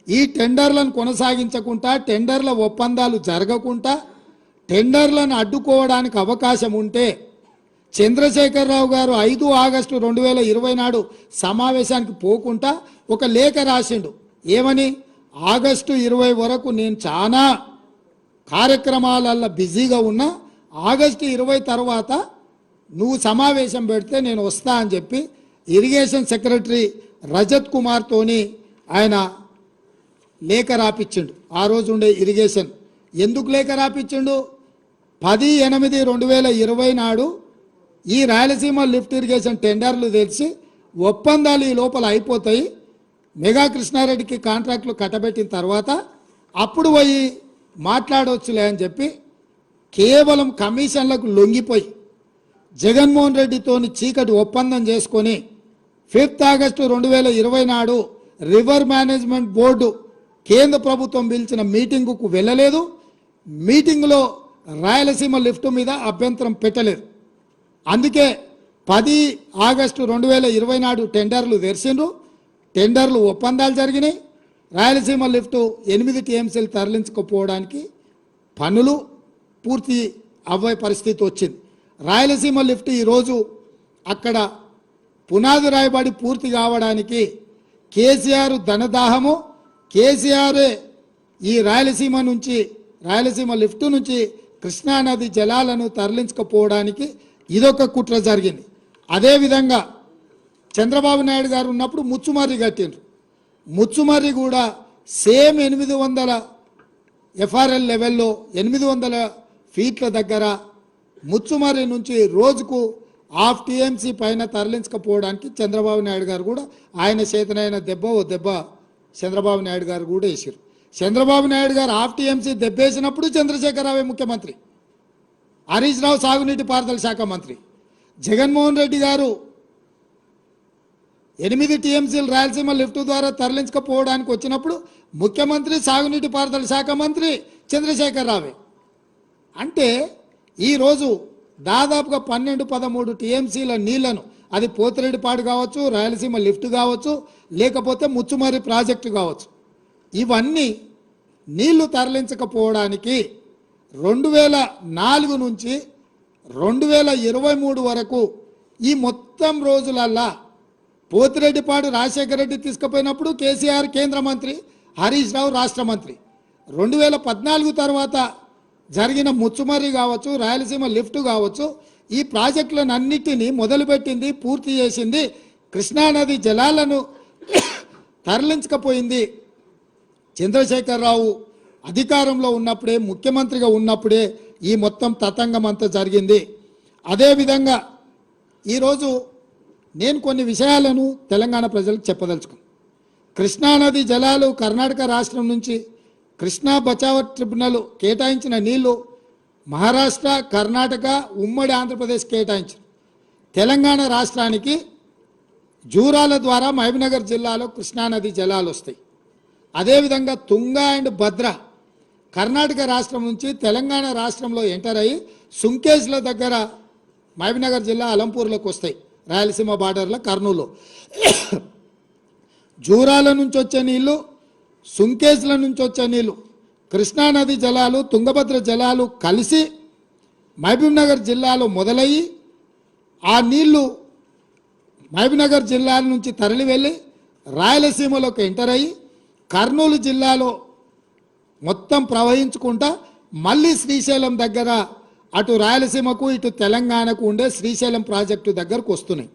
ఈ టెండర్లను కొనసాగించకుండా, టెండర్ల ఒప్పందాలు జరగకుండా, టెండర్లను అడ్డుకోవడానికి అవకాశం ఉంటే చంద్రశేఖరరావు గారు 5 ఆగస్టు 2020 నాడు సమావేశానికి పోకుండా ఒక లేఖ రాసిండు. ఏమని? ఆగస్టు 20 వరకు నేను చాలా కార్యక్రమాలలో బిజీగా ఉన్నా, ఆగస్టు 20 తర్వాత నువ్వు సమావేశం పెడితే నేను వస్తా అని చెప్పి ఇరిగేషన్ సెక్రటరీ రజత్ కుమార్తోని ఆయన లేఖ రాపిచ్చిండు. ఆ రోజు ఉండే ఇరిగేషన్ ఎందుకు లేఖ రాపిచ్చిండు? 10/8/2020 నాడు ఈ రాయలసీమ లిఫ్ట్ ఇరిగేషన్ టెండర్లు తెలిసి ఒప్పందాలు ఈ లోపల అయిపోతాయి, మెగా కృష్ణారెడ్డికి కాంట్రాక్టులు కట్టబెట్టిన తర్వాత అప్పుడు పోయి మాట్లాడవచ్చులే అని చెప్పి కేవలం కమిషన్లకు లొంగిపోయి జగన్మోహన్ రెడ్డితోని చీకటి ఒప్పందం చేసుకొని 5 ఆగస్టు 2020 నాడు రివర్ మేనేజ్మెంట్ బోర్డు కేంద్ర ప్రభుత్వం పిలిచిన మీటింగుకు వెళ్ళలేదు. మీటింగ్లో రాయలసీమ లిఫ్ట్ మీద అభ్యంతరం పెట్టలేదు. అందుకే 10 ఆగస్టు 2020 నాడు టెండర్లు తెరిచిండ్రు, టెండర్లు ఒప్పందాలు జరిగినాయి. రాయలసీమ లిఫ్ట్ 8 టీఎంసీలు తరలించకపోవడానికి పనులు పూర్తి అవ్వే పరిస్థితి వచ్చింది. రాయలసీమ లిఫ్ట్ ఈరోజు అక్కడ పునాది రాయబడి పూర్తి కావడానికి కేసీఆర్ ధనదాహము, కేసీఆర్ ఈ రాయలసీమ లిఫ్ట్ నుంచి కృష్ణానది జలాలను తరలించకపోవడానికి ఇదొక కుట్ర జరిగింది. అదేవిధంగా చంద్రబాబు నాయుడు గారు ఉన్నప్పుడు ముచ్చుమర్రి కట్టిండ్రు. ముచ్చుమర్రి కూడా సేమ్ 800 ఎఫ్ఆర్ఎల్ లెవెల్లో 800 ఫీట్ల దగ్గర ముచ్చుమర్రి నుంచి రోజుకు హాఫ్ టీఎంసీ పైన తరలించకపోవడానికి చంద్రబాబు నాయుడు గారు కూడా ఆయన చేతనైన దెబ్బ చంద్రబాబు నాయుడు గారు కూడా వేసారు. చంద్రబాబు నాయుడు గారు హాఫ్ టీఎంసీ దెబ్బేసినప్పుడు చంద్రశేఖరరావు ముఖ్యమంత్రి, హరీష్ రావు సాగునీటి పారుదల శాఖ మంత్రి, జగన్మోహన్ రెడ్డి గారు 8 టీఎంసీలు రాయలసీమ లిఫ్ట్ ద్వారా తరలించకపోవడానికి వచ్చినప్పుడు ముఖ్యమంత్రి, సాగునీటి పారుదల శాఖ మంత్రి చంద్రశేఖరరావే. అంటే ఈరోజు దాదాపుగా 12-13 టీఎంసీల నీళ్లను, అది పోతిరెడ్డిపాడు కావచ్చు, రాయలసీమ లిఫ్ట్ కావచ్చు, లేకపోతే ముచ్చుమర్రి ప్రాజెక్టు కావచ్చు, ఇవన్నీ నీళ్లు తరలించకపోవడానికి 2004 నుంచి 2023 వరకు ఈ మొత్తం రోజులల్లా పోతిరెడ్డిపాడు రాజశేఖర రెడ్డి తీసుకుపోయినప్పుడు కేసీఆర్ కేంద్ర మంత్రి, హరీష్ రావు రాష్ట్ర మంత్రి. 2014 తర్వాత జరిగిన ముచ్చుమర్రి కావచ్చు, రాయలసీమ లిఫ్ట్ కావచ్చు, ఈ ప్రాజెక్టులను అన్నిటినీ మొదలుపెట్టింది, పూర్తి చేసింది, కృష్ణానది జలాలను తరలించకపోయింది చంద్రశేఖరరావు అధికారంలో ఉన్నప్పుడే, ముఖ్యమంత్రిగా ఉన్నప్పుడే ఈ మొత్తం తతంగం అంతా జరిగింది. అదేవిధంగా ఈరోజు నేను కొన్ని విషయాలను తెలంగాణ ప్రజలకు చెప్పదలుచుకున్నాను. కృష్ణానది జలాలు కర్ణాటక రాష్ట్రం నుంచి కృష్ణా బచావ్ ట్రిబ్యునల్ కేటాయించిన నీళ్లు మహారాష్ట్ర, కర్ణాటక, ఉమ్మడి ఆంధ్రప్రదేశ్ కేటాయించారు. తెలంగాణ రాష్ట్రానికి జూరాల ద్వారా మహబూబ్నగర్ జిల్లాలో కృష్ణానది జలాలు వస్తాయి. అదేవిధంగా తుంగా అండ్ భద్ర కర్ణాటక రాష్ట్రం నుంచి తెలంగాణ రాష్ట్రంలో ఎంటర్ అయ్యి సుంకేజ్ల దగ్గర మహబూబ్నగర్ జిల్లా అలంపూర్లోకి వస్తాయి, రాయలసీమ బార్డర్లో కర్నూలు. జూరాల నుంచి వచ్చే నీళ్లు, సుంకేజ్ల నుంచి వచ్చే నీళ్లు, కృష్ణానది జలాలు, తుంగభద్ర జలాలు కలిసి మహబూబ్నగర్ జిల్లాలో మొదలయ్యి ఆ నీళ్లు మహబూబ్నగర్ జిల్లాల నుంచి తరలి వెళ్ళి రాయలసీమలోకి ఎంటర్ అయ్యి కర్నూలు జిల్లాలో మొత్తం ప్రవహించుకుంటా మళ్ళీ శ్రీశైలం దగ్గర అటు రాయలసీమకు ఇటు తెలంగాణకు ఉండే శ్రీశైలం ప్రాజెక్టు దగ్గరకు వస్తున్నాయి.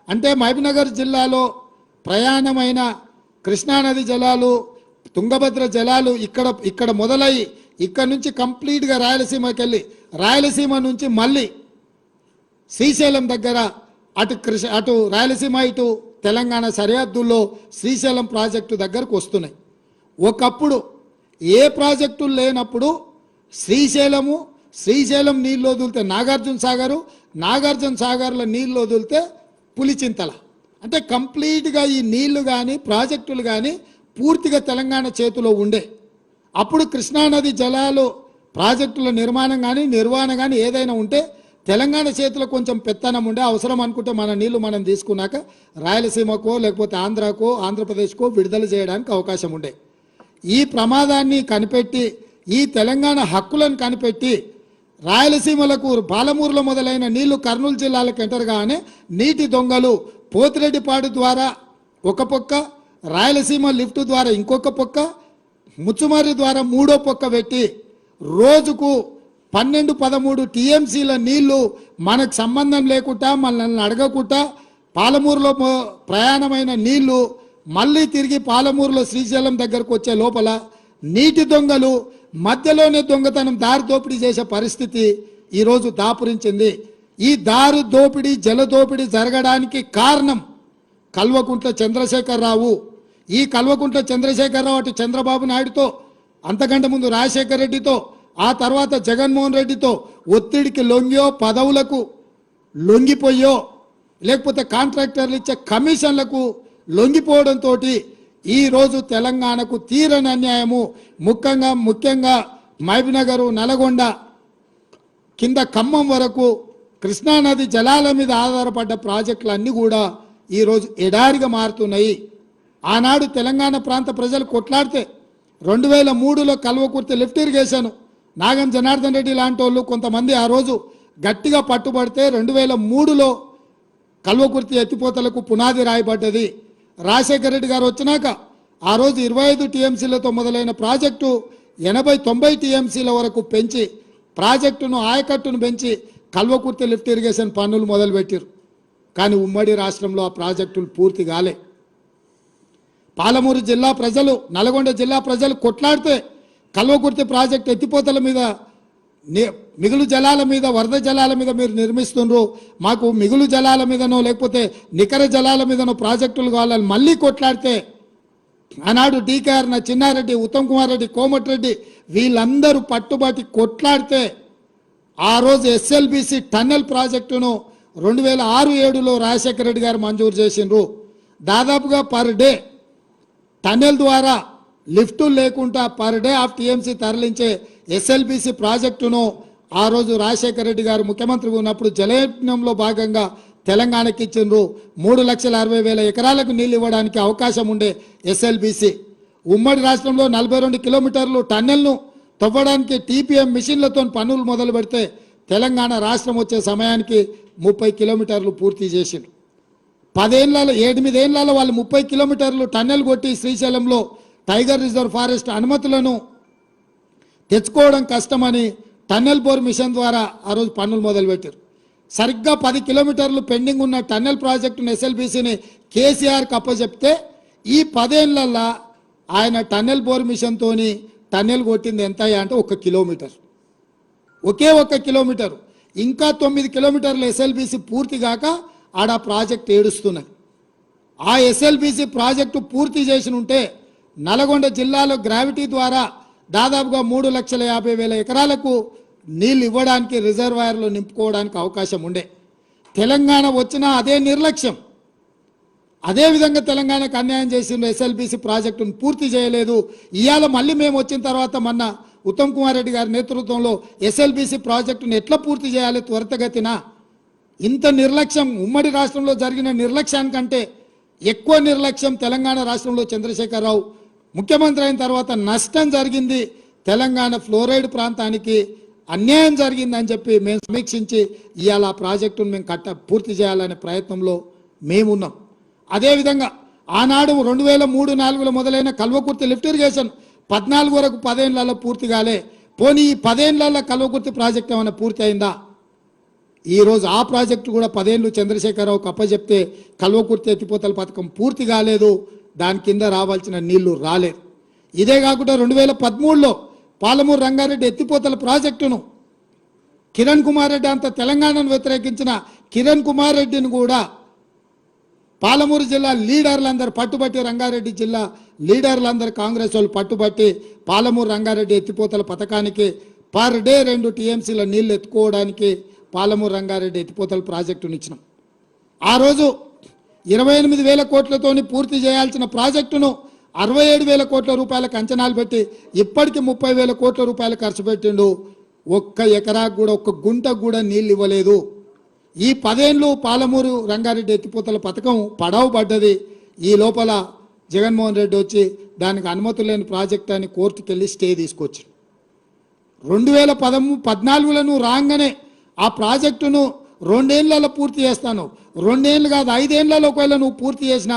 అంటే మహబూబ్నగర్ జిల్లాలో ప్రయాణమైన కృష్ణానది జలాలు, తుంగభద్ర జలాలు ఇక్కడ మొదలయ్యి ఇక్కడ నుంచి కంప్లీట్గా రాయలసీమకి వెళ్ళి రాయలసీమ నుంచి మళ్ళీ శ్రీశైలం దగ్గర అటు రాయలసీమ ఇటు తెలంగాణ సరిహద్దుల్లో శ్రీశైలం ప్రాజెక్టు దగ్గరకు వస్తున్నాయి. ఒకప్పుడు ఏ ప్రాజెక్టులు లేనప్పుడు శ్రీశైలం నీళ్ళు వదిలితే నాగార్జున సాగర్లో నీళ్ళు వదిలితే పులిచింతల. అంటే కంప్లీట్గా ఈ నీళ్లు కానీ ప్రాజెక్టులు కానీ పూర్తిగా తెలంగాణ చేతిలో ఉండే. అప్పుడు కృష్ణానది జలాలు ప్రాజెక్టుల నిర్మాణం కానీ నిర్వహణ కానీ ఏదైనా ఉంటే తెలంగాణ చేతిలో కొంచెం పెత్తనం ఉండే. అవసరం అనుకుంటే మన నీళ్లు మనం తీసుకున్నాక రాయలసీమకో లేకపోతే ఆంధ్రాకో ఆంధ్రప్రదేశ్కో విడుదల చేయడానికి అవకాశం ఉండే. ఈ ప్రమాదాన్ని కనిపెట్టి, ఈ తెలంగాణ హక్కులను కనిపెట్టి రాయలసీమలకు పాలమూరులో మొదలైన నీళ్లు కర్నూలు జిల్లాలకు ఎంటర్ కాగానే నీటి దొంగలు పోతిరెడ్డిపాడు ద్వారా ఒక పొక్క, రాయలసీమ లిఫ్ట్ ద్వారా ఇంకొక పొక్క, ముచ్చుమర్రి ద్వారా మూడో పొక్క పెట్టి రోజుకు 12-13 టీఎంసీల నీళ్లు మనకు సంబంధం లేకుండా, మనల్ని అడగకుండా పాలమూరులో ప్రయాణమైన నీళ్లు మళ్ళీ తిరిగి పాలమూరులో శ్రీశైలం దగ్గరకు వచ్చే లోపల నీటి దొంగలు మధ్యలోనే దొంగతనం, దారి దోపిడీ చేసే పరిస్థితి ఈరోజు దాపురించింది. ఈ దారి దోపిడీ, జల దోపిడీ జరగడానికి కారణం కల్వకుంట్ల చంద్రశేఖరరావు. ఈ కల్వకుంట్ల చంద్రశేఖరరావు అటు చంద్రబాబు నాయుడుతో, అంతకంటే ముందు రాజశేఖర రెడ్డితో, ఆ తర్వాత జగన్మోహన్ రెడ్డితో ఒత్తిడికి లొంగియో, పదవులకు లొంగిపోయో, లేకపోతే కాంట్రాక్టర్లు ఇచ్చే కమిషన్లకు లొంగిపోవడంతో ఈరోజు తెలంగాణకు తీరని అన్యాయము. ముఖ్యంగా మహబూబ్నగర్, నల్గొండ కింద ఖమ్మం వరకు కృష్ణానది జలాల మీద ఆధారపడ్డ ప్రాజెక్టులన్నీ కూడా ఈరోజు ఎడారిగా మారుతున్నాయి. ఆనాడు తెలంగాణ ప్రాంత ప్రజలు కొట్లాడితే 2003లో కల్వకుర్తి లిఫ్ట్ ఇరిగేషన్ నాగం జనార్దన్ రెడ్డి లాంటి వాళ్ళు కొంతమంది ఆ రోజు గట్టిగా పట్టుబడితే 2003లో కల్వకుర్తి ఎత్తిపోతలకు పునాది రాయబడ్డది. రాజశేఖర రెడ్డి గారు వచ్చినాక ఆ రోజు 25 టీఎంసీలతో మొదలైన ప్రాజెక్టు 80-90 టీఎంసీల వరకు పెంచి ప్రాజెక్టును, ఆయకట్టును పెంచి కల్వకుర్తి లిఫ్ట్ ఇరిగేషన్ పనులు మొదలుపెట్టారు. కానీ ఉమ్మడి రాష్ట్రంలో ఆ ప్రాజెక్టులు పూర్తి కాలే. పాలమూరు జిల్లా ప్రజలు, నల్గొండ జిల్లా ప్రజలు కొట్లాడితే కల్వకుర్తి ప్రాజెక్టు ఎత్తిపోతల మీద, మిగులు జలాల మీద, వరద జలాల మీద మీరు నిర్మిస్తుండ్రు, మాకు మిగులు జలాల మీదనో లేకపోతే నికర జలాల మీదనో ప్రాజెక్టులు కావాలని మళ్ళీ కొట్లాడితే ఆనాడు డీకేఆర్ చిన్నారెడ్డి, ఉత్తమ్ కుమార్ రెడ్డి, కోమటిరెడ్డి వీళ్ళందరూ పట్టుబట్టి కొట్లాడితే ఆ రోజు ఎస్ఎల్బిసి టన్నెల్ ప్రాజెక్టును 2006-07లో రాజశేఖర రెడ్డి గారు మంజూరు చేసిండ్రు. దాదాపుగా పర్ డే టన్నెల్ ద్వారా లిఫ్టులు లేకుండా పర్ డే ఆఫ్ టీఎంసీ తరలించే ఎస్ఎల్బిసి ప్రాజెక్టును ఆ రోజు రాజశేఖర రెడ్డి గారు ముఖ్యమంత్రిగా ఉన్నప్పుడు జలయజ్ఞంలో భాగంగా తెలంగాణకి ఇచ్చిండ్రు. 3,60,000 ఎకరాలకు నీళ్ళు ఇవ్వడానికి అవకాశం ఉండే ఎస్ఎల్బిసి ఉమ్మడి రాష్ట్రంలో 42 కిలోమీటర్లు టన్నెల్ను తవ్వడానికి టీపీఎం మిషన్లతో పనులు మొదలు పెడితే తెలంగాణ రాష్ట్రం వచ్చే సమయానికి 30 కిలోమీటర్లు పూర్తి చేసిండ్రు. 8 ఏళ్లలో వాళ్ళు 30 కిలోమీటర్లు టన్నెల్ కొట్టి శ్రీశైలంలో టైగర్ రిజర్వ్ ఫారెస్ట్ అనుమతులను తెచ్చుకోవడం కష్టమని టన్నెల్ బోర్ మిషన్ ద్వారా ఆ రోజు పనులు మొదలుపెట్టారు. సరిగ్గా 10 కిలోమీటర్లు పెండింగ్ ఉన్న టన్నెల్ ప్రాజెక్టును ఎస్ఎల్బిసిని కేసీఆర్కి అప్పచెప్తే ఈ 10 ఏళ్లలో ఆయన టన్నెల్ బోర్ మిషన్తో టన్నెల్ కొట్టింది ఎంత అంటే 1 కిలోమీటర్, ఒకే 1 కిలోమీటర్. ఇంకా 9 కిలోమీటర్లు ఎస్ఎల్బిసి పూర్తి కాక ఆడ ప్రాజెక్ట్ ఏడుస్తున్నాయి. ఆ ఎస్ఎల్బిసి ప్రాజెక్టు పూర్తి చేసి ఉంటే నల్గొండ జిల్లాలో గ్రావిటీ ద్వారా దాదాపుగా 3,50,000 ఎకరాలకు నీళ్ళు ఇవ్వడానికి, రిజర్వాయర్లు నింపుకోవడానికి అవకాశం ఉండే. తెలంగాణ వచ్చినా అదే నిర్లక్ష్యం. అదేవిధంగా తెలంగాణకు అన్యాయం చేసిన ఎస్ఎల్బిసి ప్రాజెక్టును పూర్తి చేయలేదు. ఇవాళ మళ్ళీ మేము వచ్చిన తర్వాత మొన్న ఉత్తమ్ కుమార్ రెడ్డి గారి నేతృత్వంలో ఎస్ఎల్బిసి ప్రాజెక్టును ఎట్లా పూర్తి చేయాలి త్వరితగతిన. ఇంత నిర్లక్ష్యం, ఉమ్మడి రాష్ట్రంలో జరిగిన నిర్లక్ష్యానికంటే ఎక్కువ నిర్లక్ష్యం తెలంగాణ రాష్ట్రంలో చంద్రశేఖరరావు ముఖ్యమంత్రి అయిన తర్వాత నష్టం జరిగింది. తెలంగాణ ఫ్లోరైడ్ ప్రాంతానికి అన్యాయం జరిగిందని చెప్పి మేము సమీక్షించి ఇవాళ ఆ ప్రాజెక్టును మేము పూర్తి చేయాలనే ప్రయత్నంలో మేమున్నాం. అదేవిధంగా ఆనాడు 2003-04లో మొదలైన కల్వకుర్తి లిఫ్ట్ ఇరిగేషన్ 14 వరకు 10 ఏళ్లలో పూర్తి కాలే. పోనీ ఈ 10 ఏళ్లలో కల్వకుర్తి ప్రాజెక్ట్ ఏమైనా పూర్తి అయిందా? ఈరోజు ఆ ప్రాజెక్టు కూడా 10 ఏళ్ళు చంద్రశేఖరరావుకి అప్పచెప్తే కల్వకుర్తి ఎత్తిపోతల పథకం పూర్తి కాలేదు, దాని కింద రావాల్సిన నీళ్లు రాలేదు. ఇదే కాకుండా 2013లో పాలమూరు రంగారెడ్డి ఎత్తిపోతల ప్రాజెక్టును కిరణ్ కుమార్ రెడ్డి అంత తెలంగాణను వ్యతిరేకించిన కిరణ్ కుమార్ రెడ్డిని కూడా పాలమూరు జిల్లా లీడర్లందరూ పట్టుబట్టి, రంగారెడ్డి జిల్లా లీడర్లందరూ కాంగ్రెస్ వాళ్ళు పట్టుబట్టి పాలమూరు రంగారెడ్డి ఎత్తిపోతల పథకానికి పర్ డే 2 టీఎంసీల నీళ్లు ఎత్తుకోవడానికి పాలమూరు రంగారెడ్డి ఎత్తిపోతల ప్రాజెక్టును ఇచ్చినాం. ఆ రోజు 28,000 కోట్లతోని పూర్తి చేయాల్సిన ప్రాజెక్టును 67,000 కోట్ల రూపాయలకు అంచనాలు పెట్టి ఇప్పటికి 30,000 కోట్ల రూపాయలు ఖర్చు పెట్టిండు. 1 ఎకరాకు కూడా, 1 గుంటకు కూడా నీళ్ళు ఇవ్వలేదు. ఈ 10 ఏళ్ళు పాలమూరు రంగారెడ్డి ఎత్తిపోతల పథకం పడవ పడ్డది. ఈ లోపల జగన్మోహన్ రెడ్డి వచ్చి దానికి అనుమతి లేని ప్రాజెక్ట్ అని కోర్టుకు వెళ్ళి స్టే తీసుకొచ్చాడు. 2014లో రాగానే ఆ ప్రాజెక్టును 2 ఏళ్లలో పూర్తి చేస్తాను, 2 ఏళ్ళు కాదు 5 ఏళ్లలో ఒకవేళ నువ్వు పూర్తి చేసిన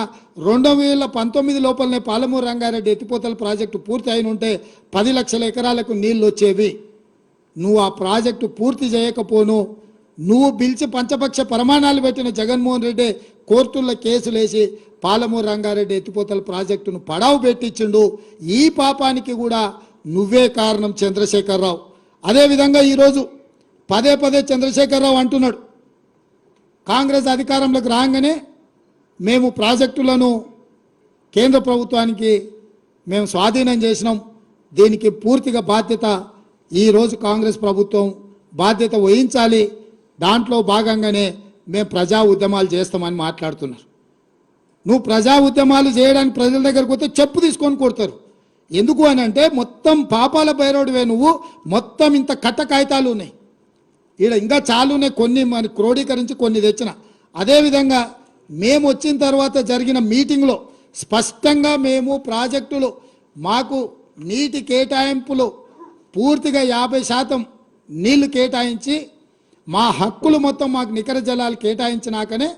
2019 లోపలనే పాలమూరు రంగారెడ్డి ఎత్తిపోతల ప్రాజెక్టు పూర్తి అయిన ఉంటే 10 లక్షల ఎకరాలకు నీళ్ళు వచ్చేవి. నువ్వు ఆ ప్రాజెక్టు పూర్తి చేయకపోను, నువ్వు పిలిచి పంచపక్ష ప్రమాణాలు పెట్టిన జగన్మోహన్ రెడ్డి కోర్టుల్లో కేసులు వేసి పాలమూరు రంగారెడ్డి ఎత్తిపోతల ప్రాజెక్టును పడావు పెట్టించిండు. ఈ పాపానికి కూడా నువ్వే కారణం చంద్రశేఖరరావు. అదేవిధంగా ఈరోజు పదే చంద్రశేఖరరావు అంటున్నాడు, కాంగ్రెస్ అధికారంలోకి రాగానే మేము ప్రాజెక్టులను కేంద్ర ప్రభుత్వానికి మేము స్వాధీనం చేసినాం, దీనికి పూర్తిగా బాధ్యత ఈరోజు కాంగ్రెస్ ప్రభుత్వం బాధ్యత వహించాలి, దాంట్లో భాగంగానే మేము ప్రజా ఉద్యమాలు చేస్తామని మాట్లాడుతున్నారు. నువ్వు ప్రజా ఉద్యమాలు చేయడానికి ప్రజల దగ్గరకు పోతే చెప్పు తీసుకొని కొడతారు. ఎందుకు అని అంటే మొత్తం పాపాల బైరోడివే నువ్వు, మొత్తం ఇంత కట్ట కాగితాలు ఉన్నాయి ఈడ, ఇంకా చాలునే, కొన్ని మన క్రోడీకరించి కొన్ని తెచ్చిన. అదేవిధంగా మేము వచ్చిన తర్వాత జరిగిన మీటింగ్లో స్పష్టంగా మేము ప్రాజెక్టులు మాకు నీటి కేటాయింపులు పూర్తిగా 50% నీళ్లు కేటాయించి మా హక్కులు మొత్తం మాకు నికర జలాలు కేటాయించినాకనే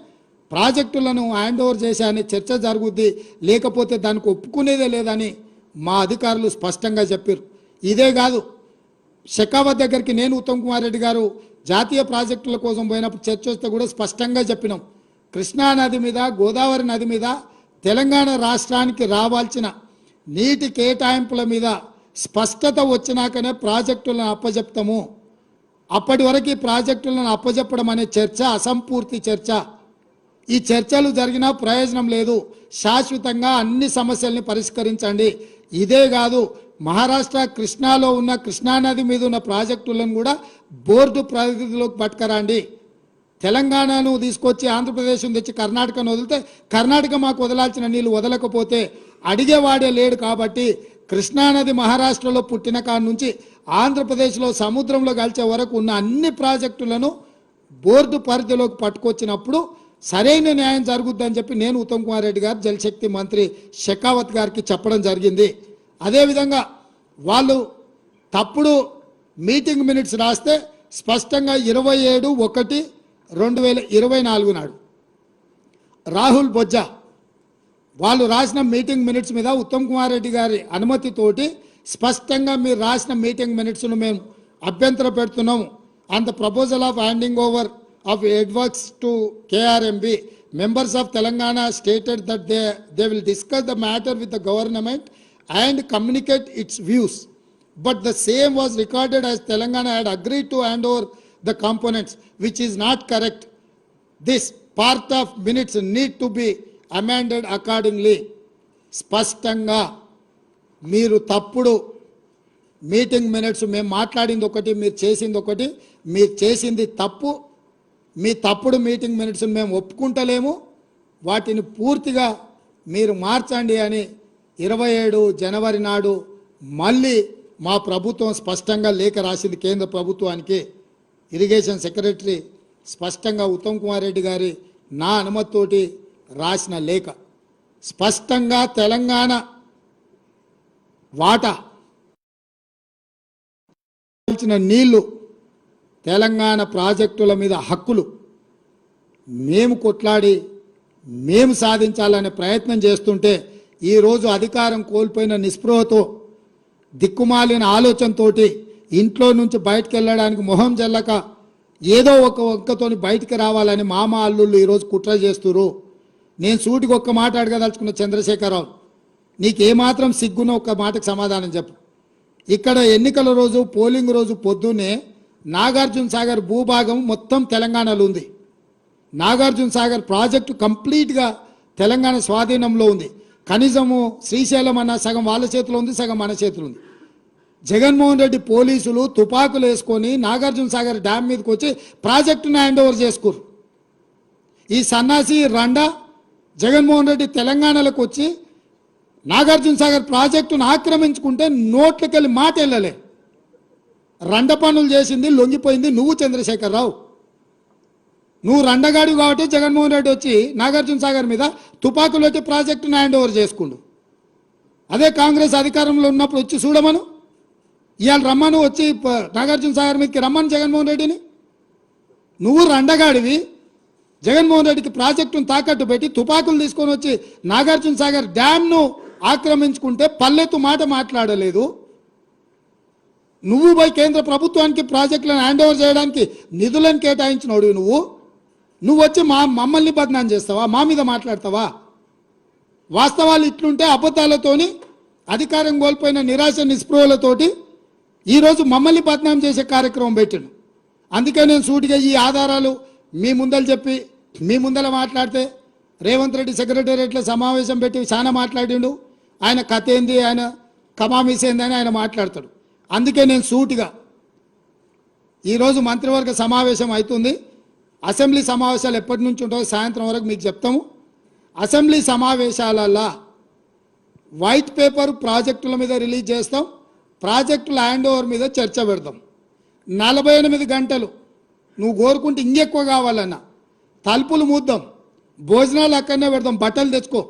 ప్రాజెక్టులను హ్యాండ్ ఓవర్ చేశాయని చర్చ జరుగుద్ది, లేకపోతే దానికి ఒప్పుకునేదే లేదని మా అధికారులు స్పష్టంగా చెప్పారు. ఇదే కాదు, షెకావత్ దగ్గరికి నేను ఉత్తమ్ కుమార్ రెడ్డి గారు జాతీయ ప్రాజెక్టుల కోసం పోయినప్పుడు చర్చ వస్తే కూడా స్పష్టంగా చెప్పినాం, కృష్ణా నది మీద గోదావరి నది మీద తెలంగాణ రాష్ట్రానికి రావాల్సిన నీటి కేటాయింపుల మీద స్పష్టత వచ్చినాకనే ప్రాజెక్టులను అప్పజెప్తాము. అప్పటి వరకు ఈ ప్రాజెక్టులను అప్పజెప్పడం అనే చర్చ అసంపూర్తి చర్చ. ఈ చర్చలు జరిగినా ప్రయోజనం లేదు. శాశ్వతంగా అన్ని సమస్యల్ని పరిష్కరించండి. ఇదే కాదు, మహారాష్ట్ర కృష్ణాలో ఉన్న కృష్ణానది మీద ఉన్న ప్రాజెక్టులను కూడా బోర్డు పరిధిలోకి పట్టుకరండి. తెలంగాణను తీసుకొచ్చి ఆంధ్రప్రదేశ్ను తెచ్చి కర్ణాటకను వదిలితే కర్ణాటక మాకు వదలాల్సిన నీళ్ళు వదలకపోతే అడిగేవాడే లేడు. కాబట్టి కృష్ణానది మహారాష్ట్రలో పుట్టిన కాడి నుంచి ఆంధ్రప్రదేశ్లో సముద్రంలో కలిసే వరకు ఉన్న అన్ని ప్రాజెక్టులను బోర్డు పరిధిలోకి పట్టుకొచ్చినప్పుడు సరైన న్యాయం జరుగుద్దని చెప్పి నేను ఉత్తమ్ కుమార్ రెడ్డి గారు జలశక్తి మంత్రి షెకావత్ గారికి చెప్పడం జరిగింది. అదేవిధంగా వాళ్ళు తప్పుడు మీటింగ్ మినిట్స్ రాస్తే స్పష్టంగా 27/1/2024 నాడు రాహుల్ బొజ్జా వాళ్ళు రాసిన మీటింగ్ మినిట్స్ మీద ఉత్తమ్ కుమార్ రెడ్డి గారి అనుమతితోటి స్పష్టంగా మీరు రాసిన మీటింగ్ మినిట్స్ను మేము అభ్యంతర పెడుతున్నాము. And the proposal of handing over of headworks to KRMB, members of Telangana stated that they will discuss the matter with the government and communicate its views. But the same was recorded as Telangana had agreed to hand over the components, which is not correct. This part of minutes need to be amended accordingly. స్పష్టంగా మీరు తప్పుడు మీటింగ్ మినిట్స్, మేము మాట్లాడింది ఒకటి మీరు చేసింది ఒకటి, మీరు చేసింది తప్పు, మీ తప్పుడు మీటింగ్ మినిట్స్ మేము ఒప్పుకుంటలేము, వాటిని పూర్తిగా మీరు మార్చండి అని 27 జనవరి నాడు మళ్ళీ మా ప్రభుత్వం స్పష్టంగా లేఖ రాసింది కేంద్ర ప్రభుత్వానికి. ఇరిగేషన్ సెక్రటరీ స్పష్టంగా ఉత్తమ్ కుమార్ రెడ్డి గారి నా అనుమతితోటి రాసిన లేఖ స్పష్టంగా తెలంగాణ వాటా నీళ్లు తెలంగాణ ప్రాజెక్టుల మీద హక్కులు మేము కొట్లాడి మేము సాధించాలనే ప్రయత్నం చేస్తుంటే ఈరోజు అధికారం కోల్పోయిన నిస్పృహతో దిక్కుమాలిన ఆలోచనతోటి ఇంట్లో నుంచి బయటకు వెళ్ళడానికి మొహం జల్లక ఏదో ఒక ఒక్కతోని బయటికి రావాలని మామ అల్లుళ్ళు ఈరోజు కుట్ర చేస్తున్నారు. నేను సూటికి ఒక్క మాట అడగదలుచుకున్న చంద్రశేఖరరావు, నీకేమాత్రం సిగ్గున ఒక్క మాటకు సమాధానం చెప్పు. ఇక్కడ ఎన్నికల రోజు పోలింగ్ రోజు పొద్దున్నే నాగార్జున సాగర్ భూభాగం మొత్తం తెలంగాణలో ఉంది. నాగార్జున సాగర్ ప్రాజెక్టు కంప్లీట్గా తెలంగాణ స్వాధీనంలో ఉంది. కనీసము శ్రీశైలం అన్న సగం వాళ్ళ చేతిలో ఉంది, సగం మన చేతిలో ఉంది. జగన్మోహన్ రెడ్డి పోలీసులు తుపాకులు వేసుకొని నాగార్జున సాగర్ డ్యామ్ మీదకి వచ్చి ప్రాజెక్టును హ్యాండ్ ఓవర్ చేసుకోరు. ఈ సన్నాసి రండా జగన్మోహన్ రెడ్డి తెలంగాణలోకి వచ్చి నాగార్జున సాగర్ ప్రాజెక్టును ఆక్రమించుకుంటే నోట్లకెళ్ళి మాట వెళ్ళలే. రండ పనులు చేసింది లొంగిపోయింది నువ్వు చంద్రశేఖరరావు. నువ్వు రండగాడు కాబట్టి జగన్మోహన్ రెడ్డి వచ్చి నాగార్జున సాగర్ మీద తుపాకులు వచ్చి ప్రాజెక్టును హ్యాండ్ ఓవర్ చేసుకుండు. అదే కాంగ్రెస్ అధికారంలో ఉన్నప్పుడు వచ్చి చూడమను, ఇవాళ రమ్మను, వచ్చి నాగార్జున సాగర్ మీదకి రమ్మను జగన్మోహన్ రెడ్డిని. నువ్వు రండగాడివి, జగన్మోహన్ రెడ్డికి ప్రాజెక్టును తాకట్టు పెట్టి తుపాకులు తీసుకొని వచ్చి నాగార్జున సాగర్ డ్యామ్ను ఆక్రమించుకుంటే పల్లెత్తు మాట మాట్లాడలేదు. నువ్వు పోయి కేంద్ర ప్రభుత్వానికి ప్రాజెక్టులను హ్యాండ్ ఓవర్ చేయడానికి నిధులను కేటాయించినోడు నువ్వు వచ్చి మమ్మల్ని బదనాం చేస్తావా, మా మీద మాట్లాడతావా? వాస్తవాలు ఇట్లుంటే అబద్ధాలతోని అధికారం కోల్పోయిన నిరాశ నిస్పృహలతోటి ఈరోజు మమ్మల్ని బదనాం చేసే కార్యక్రమం పెట్టాను. అందుకే నేను సూటిగా ఈ ఆధారాలు మీ ముందలు చెప్పి మీ ముందర మాట్లాడితే రేవంత్ రెడ్డి సెక్రటేరియట్లో సమావేశం పెట్టి చాలా మాట్లాడిండు. ఆయన కథ ఏంది, ఆయన కమామీస్ ఏందని ఆయన మాట్లాడతాడు. అందుకే నేను సూటిగా ఈరోజు మంత్రివర్గ సమావేశం అవుతుంది. అసెంబ్లీ సమావేశాలు ఎప్పటి నుంచి ఉంటాయో సాయంత్రం వరకు మీకు చెప్తాము. అసెంబ్లీ సమావేశాలల్లో వైట్ పేపర్ ప్రాజెక్టుల మీద రిలీజ్ చేస్తాం, ప్రాజెక్టుల హ్యాండ్ ఓవర్ మీద చర్చ పెడతాం. 48 గంటలు నువ్వు కోరుకుంటే ఇంకెక్కువ కావాలన్నా తలుపులు మూద్దాం, భోజనాలు అక్కడనే పెడతాం, బట్టలు తెచ్చుకో,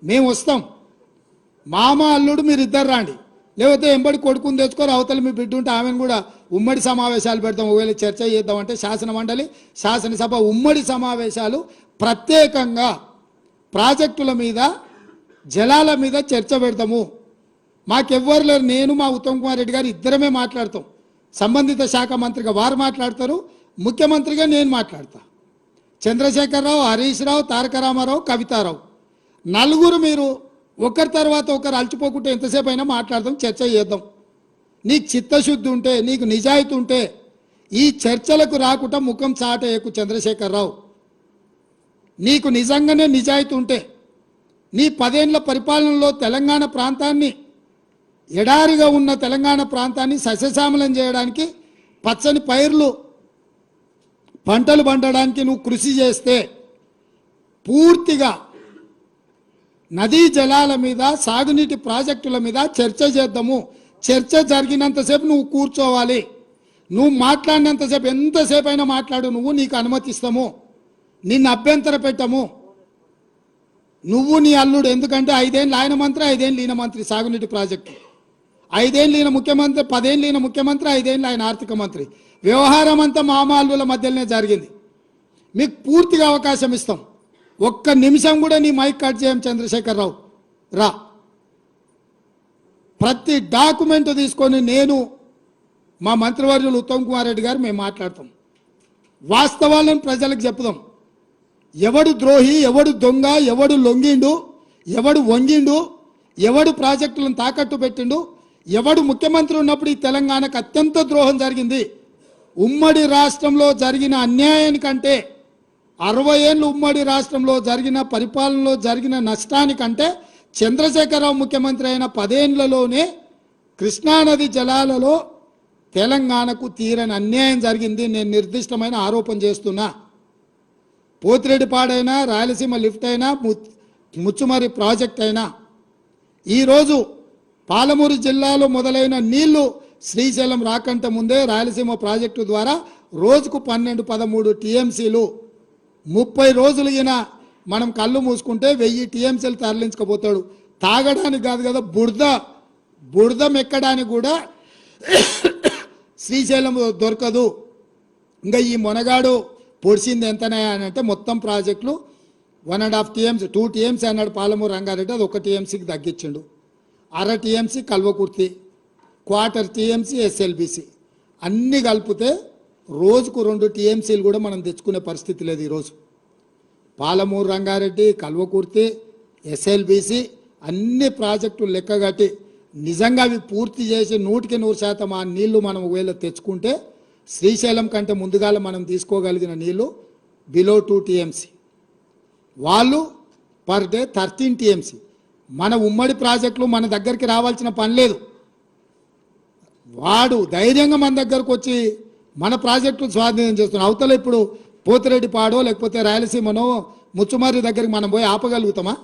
మేము వస్తాం. మామ అల్లుడు మీరు ఇద్దరు రాండి, లేకపోతే ఎంబడి కొడుకుని తెచ్చుకోరు, అవతల మీ బిడ్డ ఉంటే ఆమెను కూడా ఉమ్మడి సమావేశాలు పెడతాం. ఒకవేళ చర్చ చేద్దామంటే శాసన మండలి శాసనసభ ఉమ్మడి సమావేశాలు ప్రత్యేకంగా ప్రాజెక్టుల మీద జలాల మీద చర్చ పెడతాము. మాకెవ్వరు లేరు, నేను మా ఉత్తమ్ కుమార్ రెడ్డి గారు ఇద్దరమే మాట్లాడతాం. సంబంధిత శాఖ మంత్రిగా వారు మాట్లాడతారు, ముఖ్యమంత్రిగా నేను మాట్లాడతా. చంద్రశేఖరరావు, హరీష్ రావు, తారక రామారావు, కవితారావు, నలుగురు మీరు ఒకరి తర్వాత ఒకరు అలచిపోకుంటే ఎంతసేపు అయినా మాట్లాడదాం, చర్చ చేద్దాం. నీకు చిత్తశుద్ధి ఉంటే, నీకు నిజాయితీ ఉంటే ఈ చర్చలకు రాకుండా ముఖం చాటేయకు చంద్రశేఖరరావు. నీకు నిజంగానే నిజాయితీ ఉంటే నీ 10 ఏళ్ల పరిపాలనలో తెలంగాణ ప్రాంతాన్ని, ఎడారిగా ఉన్న తెలంగాణ ప్రాంతాన్ని సస్యశ్యామలం చేయడానికి, పచ్చని పైర్లు పంటలు పండడానికి నువ్వు కృషి చేస్తే పూర్తిగా నదీ జలాల మీద, సాగునీటి ప్రాజెక్టుల మీద చర్చ చేద్దాము. చర్చ జరిగినంతసేపు నువ్వు కూర్చోవాలి. నువ్వు మాట్లాడినంతసేపు, ఎంతసేపు అయినా మాట్లాడు, నువ్వు, నీకు అనుమతిస్తాము, నిన్ను అభ్యంతర పెట్టము. నువ్వు నీ అల్లుడు, ఎందుకంటే 5 ఏళ్ళు ఆయన మంత్రి, 5 ఏళ్ళు ఈయన మంత్రి సాగునీటి ప్రాజెక్టు, 5 ఏళ్ళు ఈయన ముఖ్యమంత్రి, 10 ఏళ్ళు ఈయన ముఖ్యమంత్రి, 5 ఏళ్ళు ఆయన ఆర్థిక మంత్రి. వ్యవహారం అంతా మామాల్లుల మధ్యలోనే జరిగింది. మీకు పూర్తిగా అవకాశం ఇస్తాం. ఒక్క నిమిషం కూడా నీ మైక్ కట్ చేయం చంద్రశేఖరరావు. రా, ప్రతి డాక్యుమెంట్ తీసుకొని నేను, మా మంత్రివర్యులు ఉత్తమ్ కుమార్ రెడ్డి గారు మేము మాట్లాడతాం. వాస్తవాలను ప్రజలకు చెప్పుదాం. ఎవడు ద్రోహి, ఎవడు దొంగ, ఎవడు లొంగిండు, ఎవడు వంగిండు, ఎవడు ప్రాజెక్టులను తాకట్టు పెట్టిండు, ఎవడు ముఖ్యమంత్రి ఉన్నప్పుడు ఈ తెలంగాణకు అత్యంత ద్రోహం జరిగింది. ఉమ్మడి రాష్ట్రంలో జరిగిన అన్యాయానికంటే, 60 ఏళ్ళు ఉమ్మడి రాష్ట్రంలో జరిగిన పరిపాలనలో జరిగిన నష్టానికంటే చంద్రశేఖరరావు ముఖ్యమంత్రి అయిన 10 ఏళ్లలోనే కృష్ణానది జలాలలో తెలంగాణకు తీరని అన్యాయం జరిగింది. నేను నిర్దిష్టమైన ఆరోపణ చేస్తున్నా. పోతిరెడ్డిపాడైనా, రాయలసీమ లిఫ్ట్ అయినా, ముచ్చుమరి ప్రాజెక్ట్ అయినా, ఈరోజు పాలమూరు జిల్లాలో మొదలైన నీళ్లు శ్రీశైలం రాకంటే ముందే రాయలసీమ ప్రాజెక్టు ద్వారా రోజుకు 12-13 టీఎంసీలు, 30 రోజులుగిన మనం కళ్ళు మూసుకుంటే 1000 టీఎంసీలు తరలించకపోతాడు. తాగడానికి కాదు కదా, బురద మెక్కడానికి కూడా శ్రీశైలం దొరకదు. ఇంకా ఈ మొనగాడు పొడిచింది ఎంతనే అని అంటే మొత్తం ప్రాజెక్టులు 1.5 టీఎంసీ, 2 టీఎంసీ అన్నాడు పాలమూరు రంగారెడ్డి, అది 1 టీఎంసీకి తగ్గించిండు. 1/2 టీఎంసీ కల్వకుర్తి, 1/4 టీఎంసీ ఎస్ఎల్బిసి, అన్నీ కలిపితే రోజుకు 2 టీఎంసీలు కూడా మనం తెచ్చుకునే పరిస్థితి లేదు ఈరోజు. పాలమూరు రంగారెడ్డి, కల్వకుర్తి, ఎస్ఎల్బిసి అన్ని ప్రాజెక్టులు లెక్కగట్టి నిజంగా అవి పూర్తి చేసి 100% ఆ నీళ్లు మనం ఒకవేళ తెచ్చుకుంటే శ్రీశైలం కంటే ముందుగాల మనం తీసుకోగలిగిన నీళ్లు బిలో 2 టీఎంసీ, వాళ్ళు పర్ డే 13 టీఎంసీ. మన ఉమ్మడి ప్రాజెక్టులు మన దగ్గరికి రావాల్సిన పని లేదు. వాడు ధైర్యంగా మన దగ్గరకు వచ్చి మన ప్రాజెక్టులు స్వాధీనం చేస్తున్నాడు. అవతల ఇప్పుడు పోతిరెడ్డిపాడో లేకపోతే రాయలసీమనో ముచ్చుమర్రి దగ్గరికి మనం పోయి ఆపగలుగుతామా?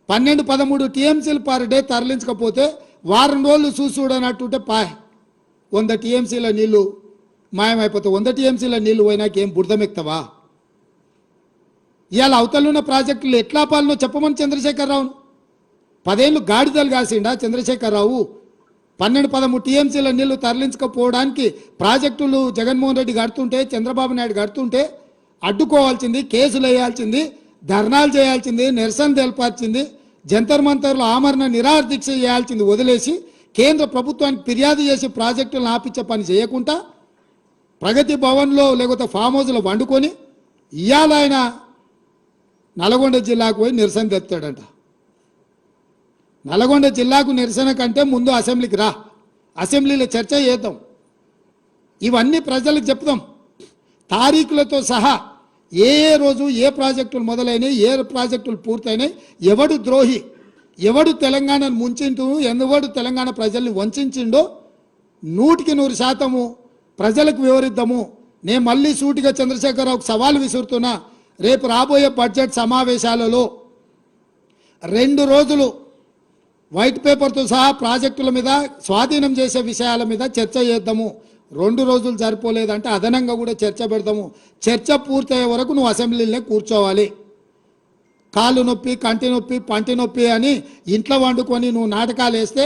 12-13 టీఎంసీలు పర్ డే తరలించకపోతే వారం రోజులు చూడనట్టుంటే 100 టీఎంసీల నీళ్లు మాయమైపోతాయి. 100 టీఎంసీల నీళ్లు పోయినాక ఏం బురదమెక్తావా? ఇవాళ అవతలున్న ప్రాజెక్టులు ఎట్లా పాలనో చెప్పమని చంద్రశేఖరరావును. 10 ఏళ్ళు గాడిదలు కాసిండా చంద్రశేఖరరావు? 12-13 టీఎంసీల నీళ్లు తరలించకపోవడానికి ప్రాజెక్టులు జగన్మోహన్ రెడ్డి కడుతుంటే, చంద్రబాబు నాయుడు కడుతుంటే అడ్డుకోవాల్సింది, కేసులు వేయాల్సింది, ధర్నాలు చేయాల్సింది, నిరసన తెలపాల్సింది, జంతర్ మంతర్లు ఆమరణ నిరాహార దీక్ష చేయాల్సింది వదిలేసి కేంద్ర ప్రభుత్వానికి ఫిర్యాదు చేసి ప్రాజెక్టులను ఆపించే పని చేయకుండా ప్రగతి భవన్లో లేకపోతే ఫామ్ హౌస్లో వండుకొని ఇవాళ ఆయన నల్గొండ జిల్లాకు పోయి నిరసన తెస్తాడంట. నల్గొండ జిల్లాకు నిరసన కంటే ముందు అసెంబ్లీకి రా, అసెంబ్లీలో చర్చ చేద్దాం, ఇవన్నీ ప్రజలకు చెప్తాం తారీఖులతో సహా. ఏ రోజు ఏ ప్రాజెక్టులు మొదలైనవి, ఏ ప్రాజెక్టులు పూర్తయినాయి, ఎవడు ద్రోహి, ఎవడు తెలంగాణను ముంచిండు, ఎవడు తెలంగాణ ప్రజల్ని వంచిండో 100% ప్రజలకు వివరిద్దాము. నేను మళ్ళీ సూటిగా చంద్రశేఖరరావుకు సవాల్ విసురుతున్నా. రేపు రాబోయే బడ్జెట్ సమావేశాలలో 2 రోజులు వైట్ పేపర్తో సహా ప్రాజెక్టుల మీద, స్వాధీనం చేసే విషయాల మీద చర్చ చేద్దాము. 2 రోజులు సరిపోలేదంటే అదనంగా కూడా చర్చ పెడతాము. చర్చ పూర్తయ్యే వరకు నువ్వు అసెంబ్లీలో కూర్చోవాలి. కాళ్ళు నొప్పి, కంటి నొప్పి, పంటి నొప్పి అని ఇంట్లో వండుకొని నువ్వు నాటకాలు వేస్తే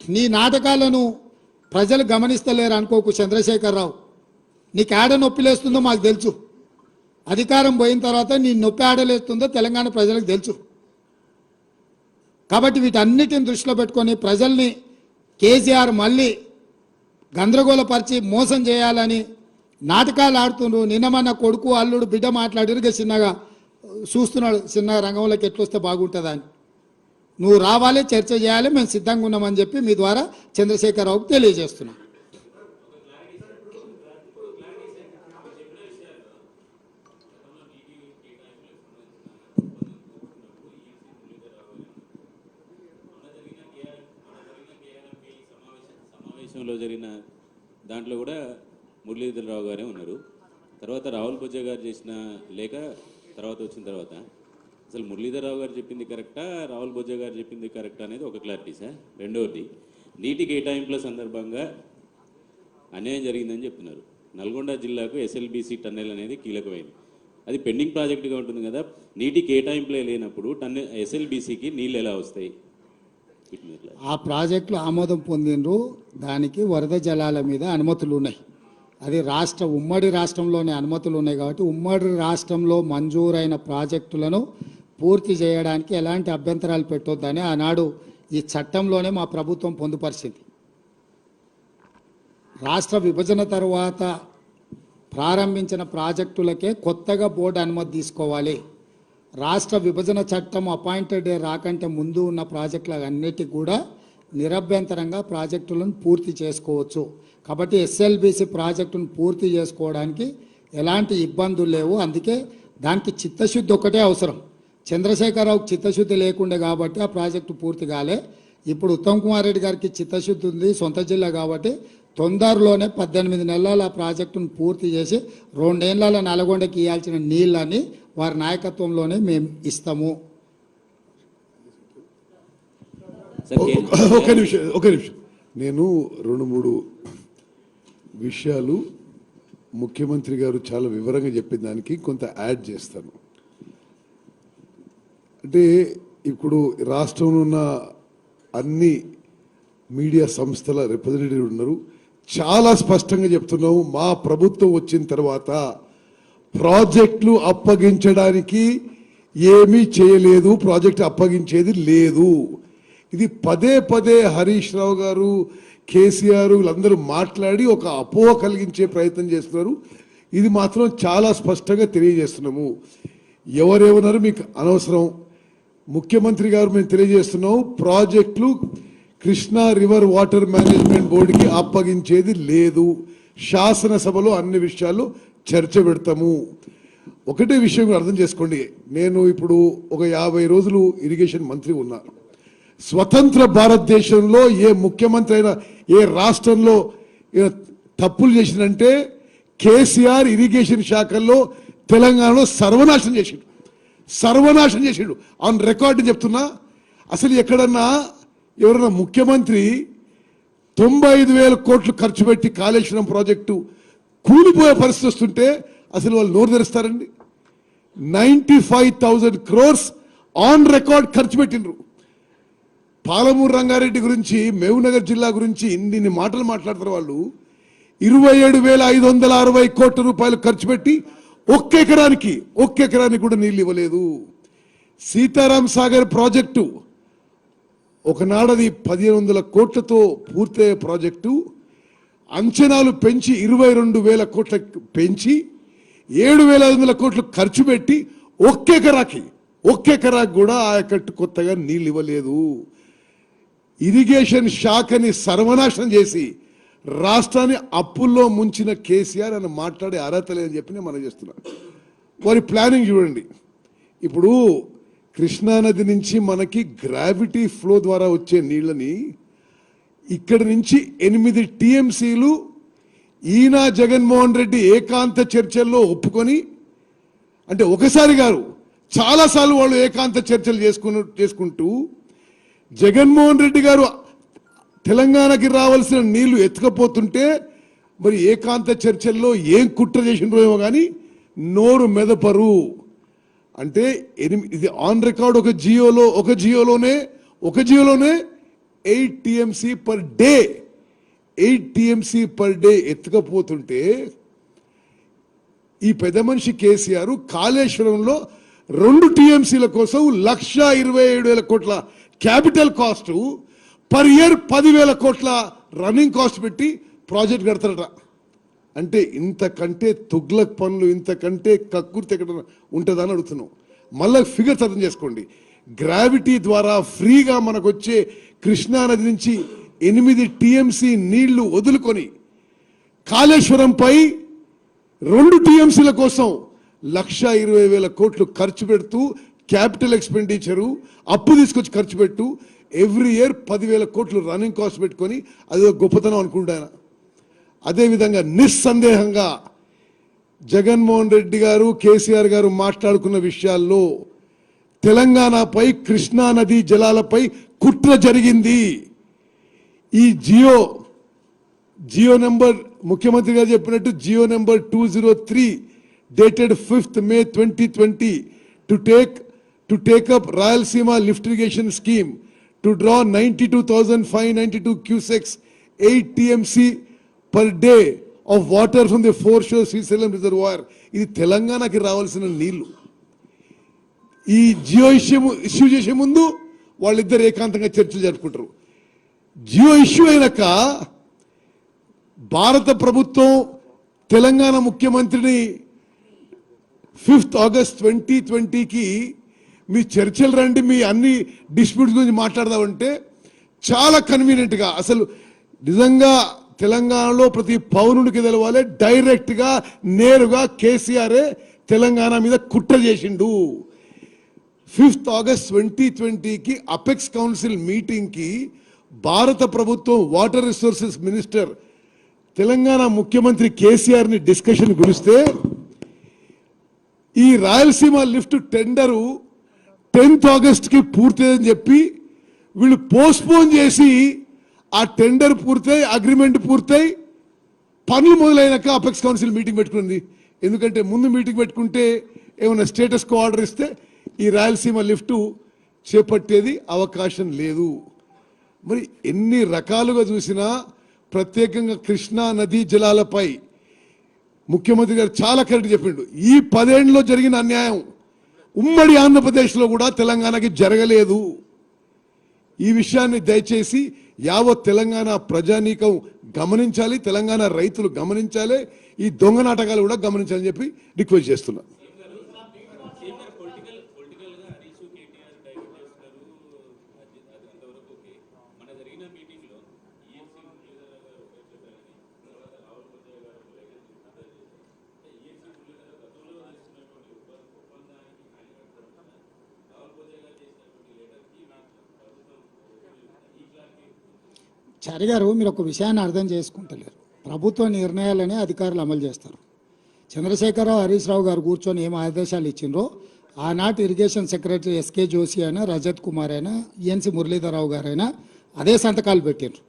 నీ నాటకాలను ప్రజలు గమనిస్తలేరు అనుకోకు చంద్రశేఖరరావు. నీకు ఆడ నొప్పి లేస్తుందో మాకు తెలుసు. అధికారం పోయిన తర్వాత నీ నొప్పి ఆడలేస్తుందో తెలంగాణ ప్రజలకు తెలుసు. కాబట్టి వీటన్నిటిని దృష్టిలో పెట్టుకొని ప్రజల్ని కేసీఆర్ మళ్ళీ గందరగోళపరిచి మోసం చేయాలని నాటకాలు ఆడుతుండ్రు. నిన్న మన కొడుకు అల్లుడు బిడ్డ మాట్లాడిరుగా చిన్నగా చూస్తున్నాడు, చిన్న రంగంలోకి ఎట్లొస్తే బాగుంటుందా అని. నువ్వు రావాలి, చర్చ చేయాలి, మేము సిద్ధంగా ఉన్నామని చెప్పి మీ ద్వారా చంద్రశేఖరరావుకు తెలియజేస్తున్నాం. సమావేశంలో జరిగిన దాంట్లో కూడా మురళీధరరావు గారే ఉన్నారు. తర్వాత రాహుల్ బొజ్జా గారు చేసిన లేఖ తర్వాత వచ్చిన తర్వాత అసలు మురళీధరరావు గారు చెప్పింది కరెక్టా, రాహుల్ బొజ్జా గారు చెప్పింది కరెక్టా అనేది ఒక క్లారిటీ సార్. రెండవది, నీటి కేటాయింపుల సందర్భంగా అన్యాయం జరిగిందని చెప్తున్నారు. నల్గొండ జిల్లాకు ఎస్ఎల్బీసీ టన్నెల్ అనేది కీలకమైంది. అది పెండింగ్ ప్రాజెక్టుగా ఉంటుంది కదా. నీటి కేటాయింపులే లేనప్పుడు ఎస్ఎల్బీసీకి నీళ్ళు ఎలా వస్తాయి? ఆ ప్రాజెక్టులు ఆమోదం పొందినరు, దానికి వరద జలాల మీద అనుమతులు ఉన్నాయి. అది ఉమ్మడి రాష్ట్రంలోనే అనుమతులు ఉన్నాయి కాబట్టి ఉమ్మడి రాష్ట్రంలో మంజూరైన ప్రాజెక్టులను పూర్తి చేయడానికి ఎలాంటి అభ్యంతరాలు పెట్టొద్దని ఆనాడు ఈ చట్టంలోనే మా ప్రభుత్వం పొందుపరిచింది. రాష్ట్ర విభజన తర్వాత ప్రారంభించిన ప్రాజెక్టులకే కొత్తగా బోర్డు అనుమతి తీసుకోవాలి. రాష్ట్ర విభజన చట్టం అపాయింటెడ్ డే రాకంటే ముందు ఉన్న ప్రాజెక్టులన్నిటికీ కూడా నిరభ్యంతరంగా ప్రాజెక్టులను పూర్తి చేసుకోవచ్చు. కాబట్టి ఎస్ఎల్బీసీ ప్రాజెక్టును పూర్తి చేసుకోవడానికి ఎలాంటి ఇబ్బందులు లేవు. అందుకే దానికి చిత్తశుద్ధి ఒకటే అవసరం. చంద్రశేఖరరావుకి చిత్తశుద్ధి లేకుండే కాబట్టి ఆ ప్రాజెక్టు పూర్తి కాలే. ఇప్పుడు ఉత్తమ్ కుమార్ రెడ్డి గారికి చిత్తశుద్ధి ఉంది, సొంత జిల్లా కాబట్టి తొందరలోనే 18 నెలల ఆ ప్రాజెక్టును పూర్తి చేసి 2 ఏళ్ల నల్గొండకి ఇవ్వాల్సిన నీళ్ళని వారి నాయకత్వంలోనే మేము ఇస్తాము. ఒక నిమిషం నేను 2-3 విషయాలు ముఖ్యమంత్రి గారు చాలా వివరంగా చెప్పిన దానికి కొంత యాడ్ చేస్తాను. అంటే ఇప్పుడు రాష్ట్రంలో ఉన్న అన్ని మీడియా సంస్థల రిప్రజెంటేటివ్ ఉన్నారు. చాలా స్పష్టంగా చెప్తున్నాము, మా ప్రభుత్వం వచ్చిన తర్వాత ప్రాజెక్టులు అప్పగించడానికి ఏమీ చేయలేదు, ప్రాజెక్టు అప్పగించేది లేదు. ఇది పదే పదే హరీష్ రావు గారు, కేసీఆర్ వీళ్ళందరూ మాట్లాడి ఒక అపోహ కలిగించే ప్రయత్నం చేస్తున్నారు. ఇది మాత్రం చాలా స్పష్టంగా తెలియజేస్తున్నాము. ఎవరేమన్నారు మీకు అనవసరం. ముఖ్యమంత్రి గారు మేము తెలియజేస్తున్నాము, ప్రాజెక్టులు కృష్ణా రివర్ వాటర్ మేనేజ్మెంట్ బోర్డుకి అప్పగించేది లేదు. శాసనసభలో అన్ని విషయాలు చర్చ పెడతాము. ఒకటే విషయం అర్థం చేసుకోండి, నేను ఇప్పుడు ఒక 50 రోజులు ఇరిగేషన్ మంత్రి ఉన్నా. స్వతంత్ర భారతదేశంలో ఏ ముఖ్యమంత్రి అయినా ఏ రాష్ట్రంలో తప్పులు చేసిందంటే కేసీఆర్ ఇరిగేషన్ శాఖల్లో తెలంగాణలో సర్వనాశనం చేసిండు ఆన్ రికార్డు చెప్తున్నా. అసలు ఎక్కడన్నా ఎవరన్నా ముఖ్యమంత్రి 95,000 కోట్లు ఖర్చు పెట్టి కాళేశ్వరం ప్రాజెక్టు కూలిపోయే పరిస్థితి వస్తుంటే అసలు వాళ్ళు నోరు తెరుస్తారండి? 95,000 crores ఆన్ రికార్డ్ ఖర్చు పెట్టిండ్రు. పాలమూరు రంగారెడ్డి గురించి, మహబూబ్నగర్ జిల్లా గురించి ఇన్ని మాటలు మాట్లాడతారు వాళ్ళు. 27,560 కోట్ల రూపాయలు ఖర్చు పెట్టి ఒక్క ఎకరానికి కూడా నీళ్ళు ఇవ్వలేదు. సీతారాం సాగర్ ప్రాజెక్టు ఒకనాడది 1,500 కోట్లతో పూర్తయ్యే ప్రాజెక్టు అంచనాలు పెంచి 22,000 కోట్ల పెంచి 7,500 కోట్లు ఖర్చు పెట్టి ఒక్క ఎకరాకి కూడా ఆయకట్టు కొత్తగా నీళ్ళు ఇవ్వలేదు. ఇరిగేషన్ శాఖని సర్వనాశనం చేసి రాష్ట్రాన్ని అప్పుల్లో ముంచిన కేసీఆర్ అని మాట్లాడే అర్హత లేదని చెప్పి నేను మనం చేస్తున్నాను. వారి ప్లానింగ్ చూడండి. ఇప్పుడు కృష్ణానది నుంచి మనకి గ్రావిటీ ఫ్లో ద్వారా వచ్చే నీళ్ళని ఇక్కడి నుంచి 8 టీఎంసీలు ఈయన జగన్మోహన్ రెడ్డి ఏకాంత చర్చల్లో ఒప్పుకొని, అంటే ఒకసారి గారు చాలాసార్లు వాళ్ళు ఏకాంత చర్చలు చేసుకుంటూ జగన్మోహన్ రెడ్డి గారు తెలంగాణకి రావాల్సిన నీళ్లు ఎత్తుకపోతుంటే మరి ఏకాంత చర్చల్లో ఏం కుట్ర చేసినో ఏమో కానీ నోరు మెదపరు. అంటే ఇది ఆన్ రికార్డ్ ఒక జియోలోనే 8 టీఎంసీ పర్ డే ఎత్తుకపోతుంటే ఈ పెద్ద మనిషి కేసీఆర్ కాళేశ్వరంలో 2 టీఎంసీల కోసం 1,27,000 కోట్ల క్యాపిటల్ కాస్ట్, పర్ ఇయర్ 10,000 కోట్ల రన్నింగ్ కాస్ట్ పెట్టి ప్రాజెక్ట్ కడతారట. అంటే ఇంతకంటే తుగ్లక్ పనులు, ఇంతకంటే కక్కుర్తి ఎక్కడ ఉంటుందని అడుగుతున్నాం. మళ్ళీ ఫిగర్స్ అర్థం చేసుకోండి. గ్రావిటీ ద్వారా ఫ్రీగా మనకు వచ్చే కృష్ణానది నుంచి 8 టీఎంసీ నీళ్లు వదులుకొని కాళేశ్వరంపై 2 టీఎంసీల కోసం 1,20,000 కోట్లు ఖర్చు పెడుతూ క్యాపిటల్ ఎక్స్పెండిచరు అప్పు తీసుకొచ్చి ఖర్చు పెట్టు ఎవ్రీ ఇయర్ 10,000 కోట్లు రన్నింగ్ కాస్ట్ పెట్టుకొని అది గొప్పతనం అనుకుంటాను. అదేవిధంగా నిస్సందేహంగా జగన్మోహన్ రెడ్డి గారు, కేసీఆర్ గారు మాట్లాడుకున్న విషయాల్లో తెలంగాణపై, కృష్ణా నదీ జలాలపై కుట్ర జరిగింది. ఈ జియో నెంబర్ ముఖ్యమంత్రి గారు చెప్పినట్టు GO number 203 dated 5th May 2020 to take up Rayalaseema lift irrigation scheme to draw 92,592 cusecs 8 TMC per day of water from the foreshore Srisalem reservoir. ఇది తెలంగాణకి రావాల్సిన నీళ్లు. ఈ జియో ఇష్యూ చేసే ముందు వాళ్ళిద్దరు ఏకాంతంగా చర్చలు జరుపుకుంటారు. జియో ఇష్యూ అయినాక భారత ప్రభుత్వం తెలంగాణ ముఖ్యమంత్రిని 5th August 2020కి మీ చర్చలు రండి, మీ అన్ని డిస్ప్యూట్స్ గురించి మాట్లాడదామంటే చాలా కన్వీనియంట్గా, అసలు నిజంగా తెలంగాణలో ప్రతి పౌరునికి తెలవాలి, డైరెక్ట్గా నేరుగా కేసీఆరే తెలంగాణ మీద కుట్ర చేసిండు. 5th August 2020కి అపెక్స్ కౌన్సిల్ మీటింగ్కి భారత ప్రభుత్వం వాటర్ రిసోర్సెస్ మినిస్టర్ తెలంగాణ ముఖ్యమంత్రి కేసీఆర్ని డిస్కషన్ గురిస్తే ఈ రాయలసీమ లిఫ్ట్ టెండరు 10th Augustకి పూర్తయిందని చెప్పి వీళ్ళు పోస్ట్పోన్ చేసి ఆ టెండర్ పూర్తయి, అగ్రిమెంట్ పూర్తయి, పనులు మొదలైనాక అపెక్స్ కౌన్సిల్ మీటింగ్ పెట్టుకుంది. ఎందుకంటే ముందు మీటింగ్ పెట్టుకుంటే ఏమైనా స్టేటస్ కో ఆర్డర్ ఇస్తే ఈ రాయలసీమ లిఫ్ట్ చేపట్టేది అవకాశం లేదు. మరి ఎన్ని రకాలుగా చూసినా ప్రత్యేకంగా కృష్ణా నదీ జలాలపై ముఖ్యమంత్రి గారు చాలా కరెక్ట్ చెప్పిండు. ఈ 10 ఏళ్లలో జరిగిన అన్యాయం ఉమ్మడి ఆంధ్రప్రదేశ్లో కూడా తెలంగాణకి జరగలేదు. ఈ విషయాన్ని దయచేసి యావత్ తెలంగాణ ప్రజానీకం గమనించాలి, తెలంగాణ రైతులు గమనించాలి, ఈ దొంగ నాటకాలు కూడా గమనించాలని చెప్పి రిక్వెస్ట్ చేస్తున్నా. చారి గారు, మీరు ఒక విషయాన్ని అర్థం చేసుకుంటలేరు. ప్రభుత్వ నిర్ణయాలనే అధికారులు అమలు చేస్తారు. చంద్రశేఖరరావు, హరీష్ రావు గారు కూర్చొని ఏం ఆదేశాలు ఇచ్చిండ్రో ఆనాటి ఇరిగేషన్ సెక్రటరీ ఎస్కే జోషి అయినా, రజత్ కుమార్ అయినా, ఈఎన్సీ మురళీధరరావు గారైనా అదే సంతకాలు పెట్టిండ్రు.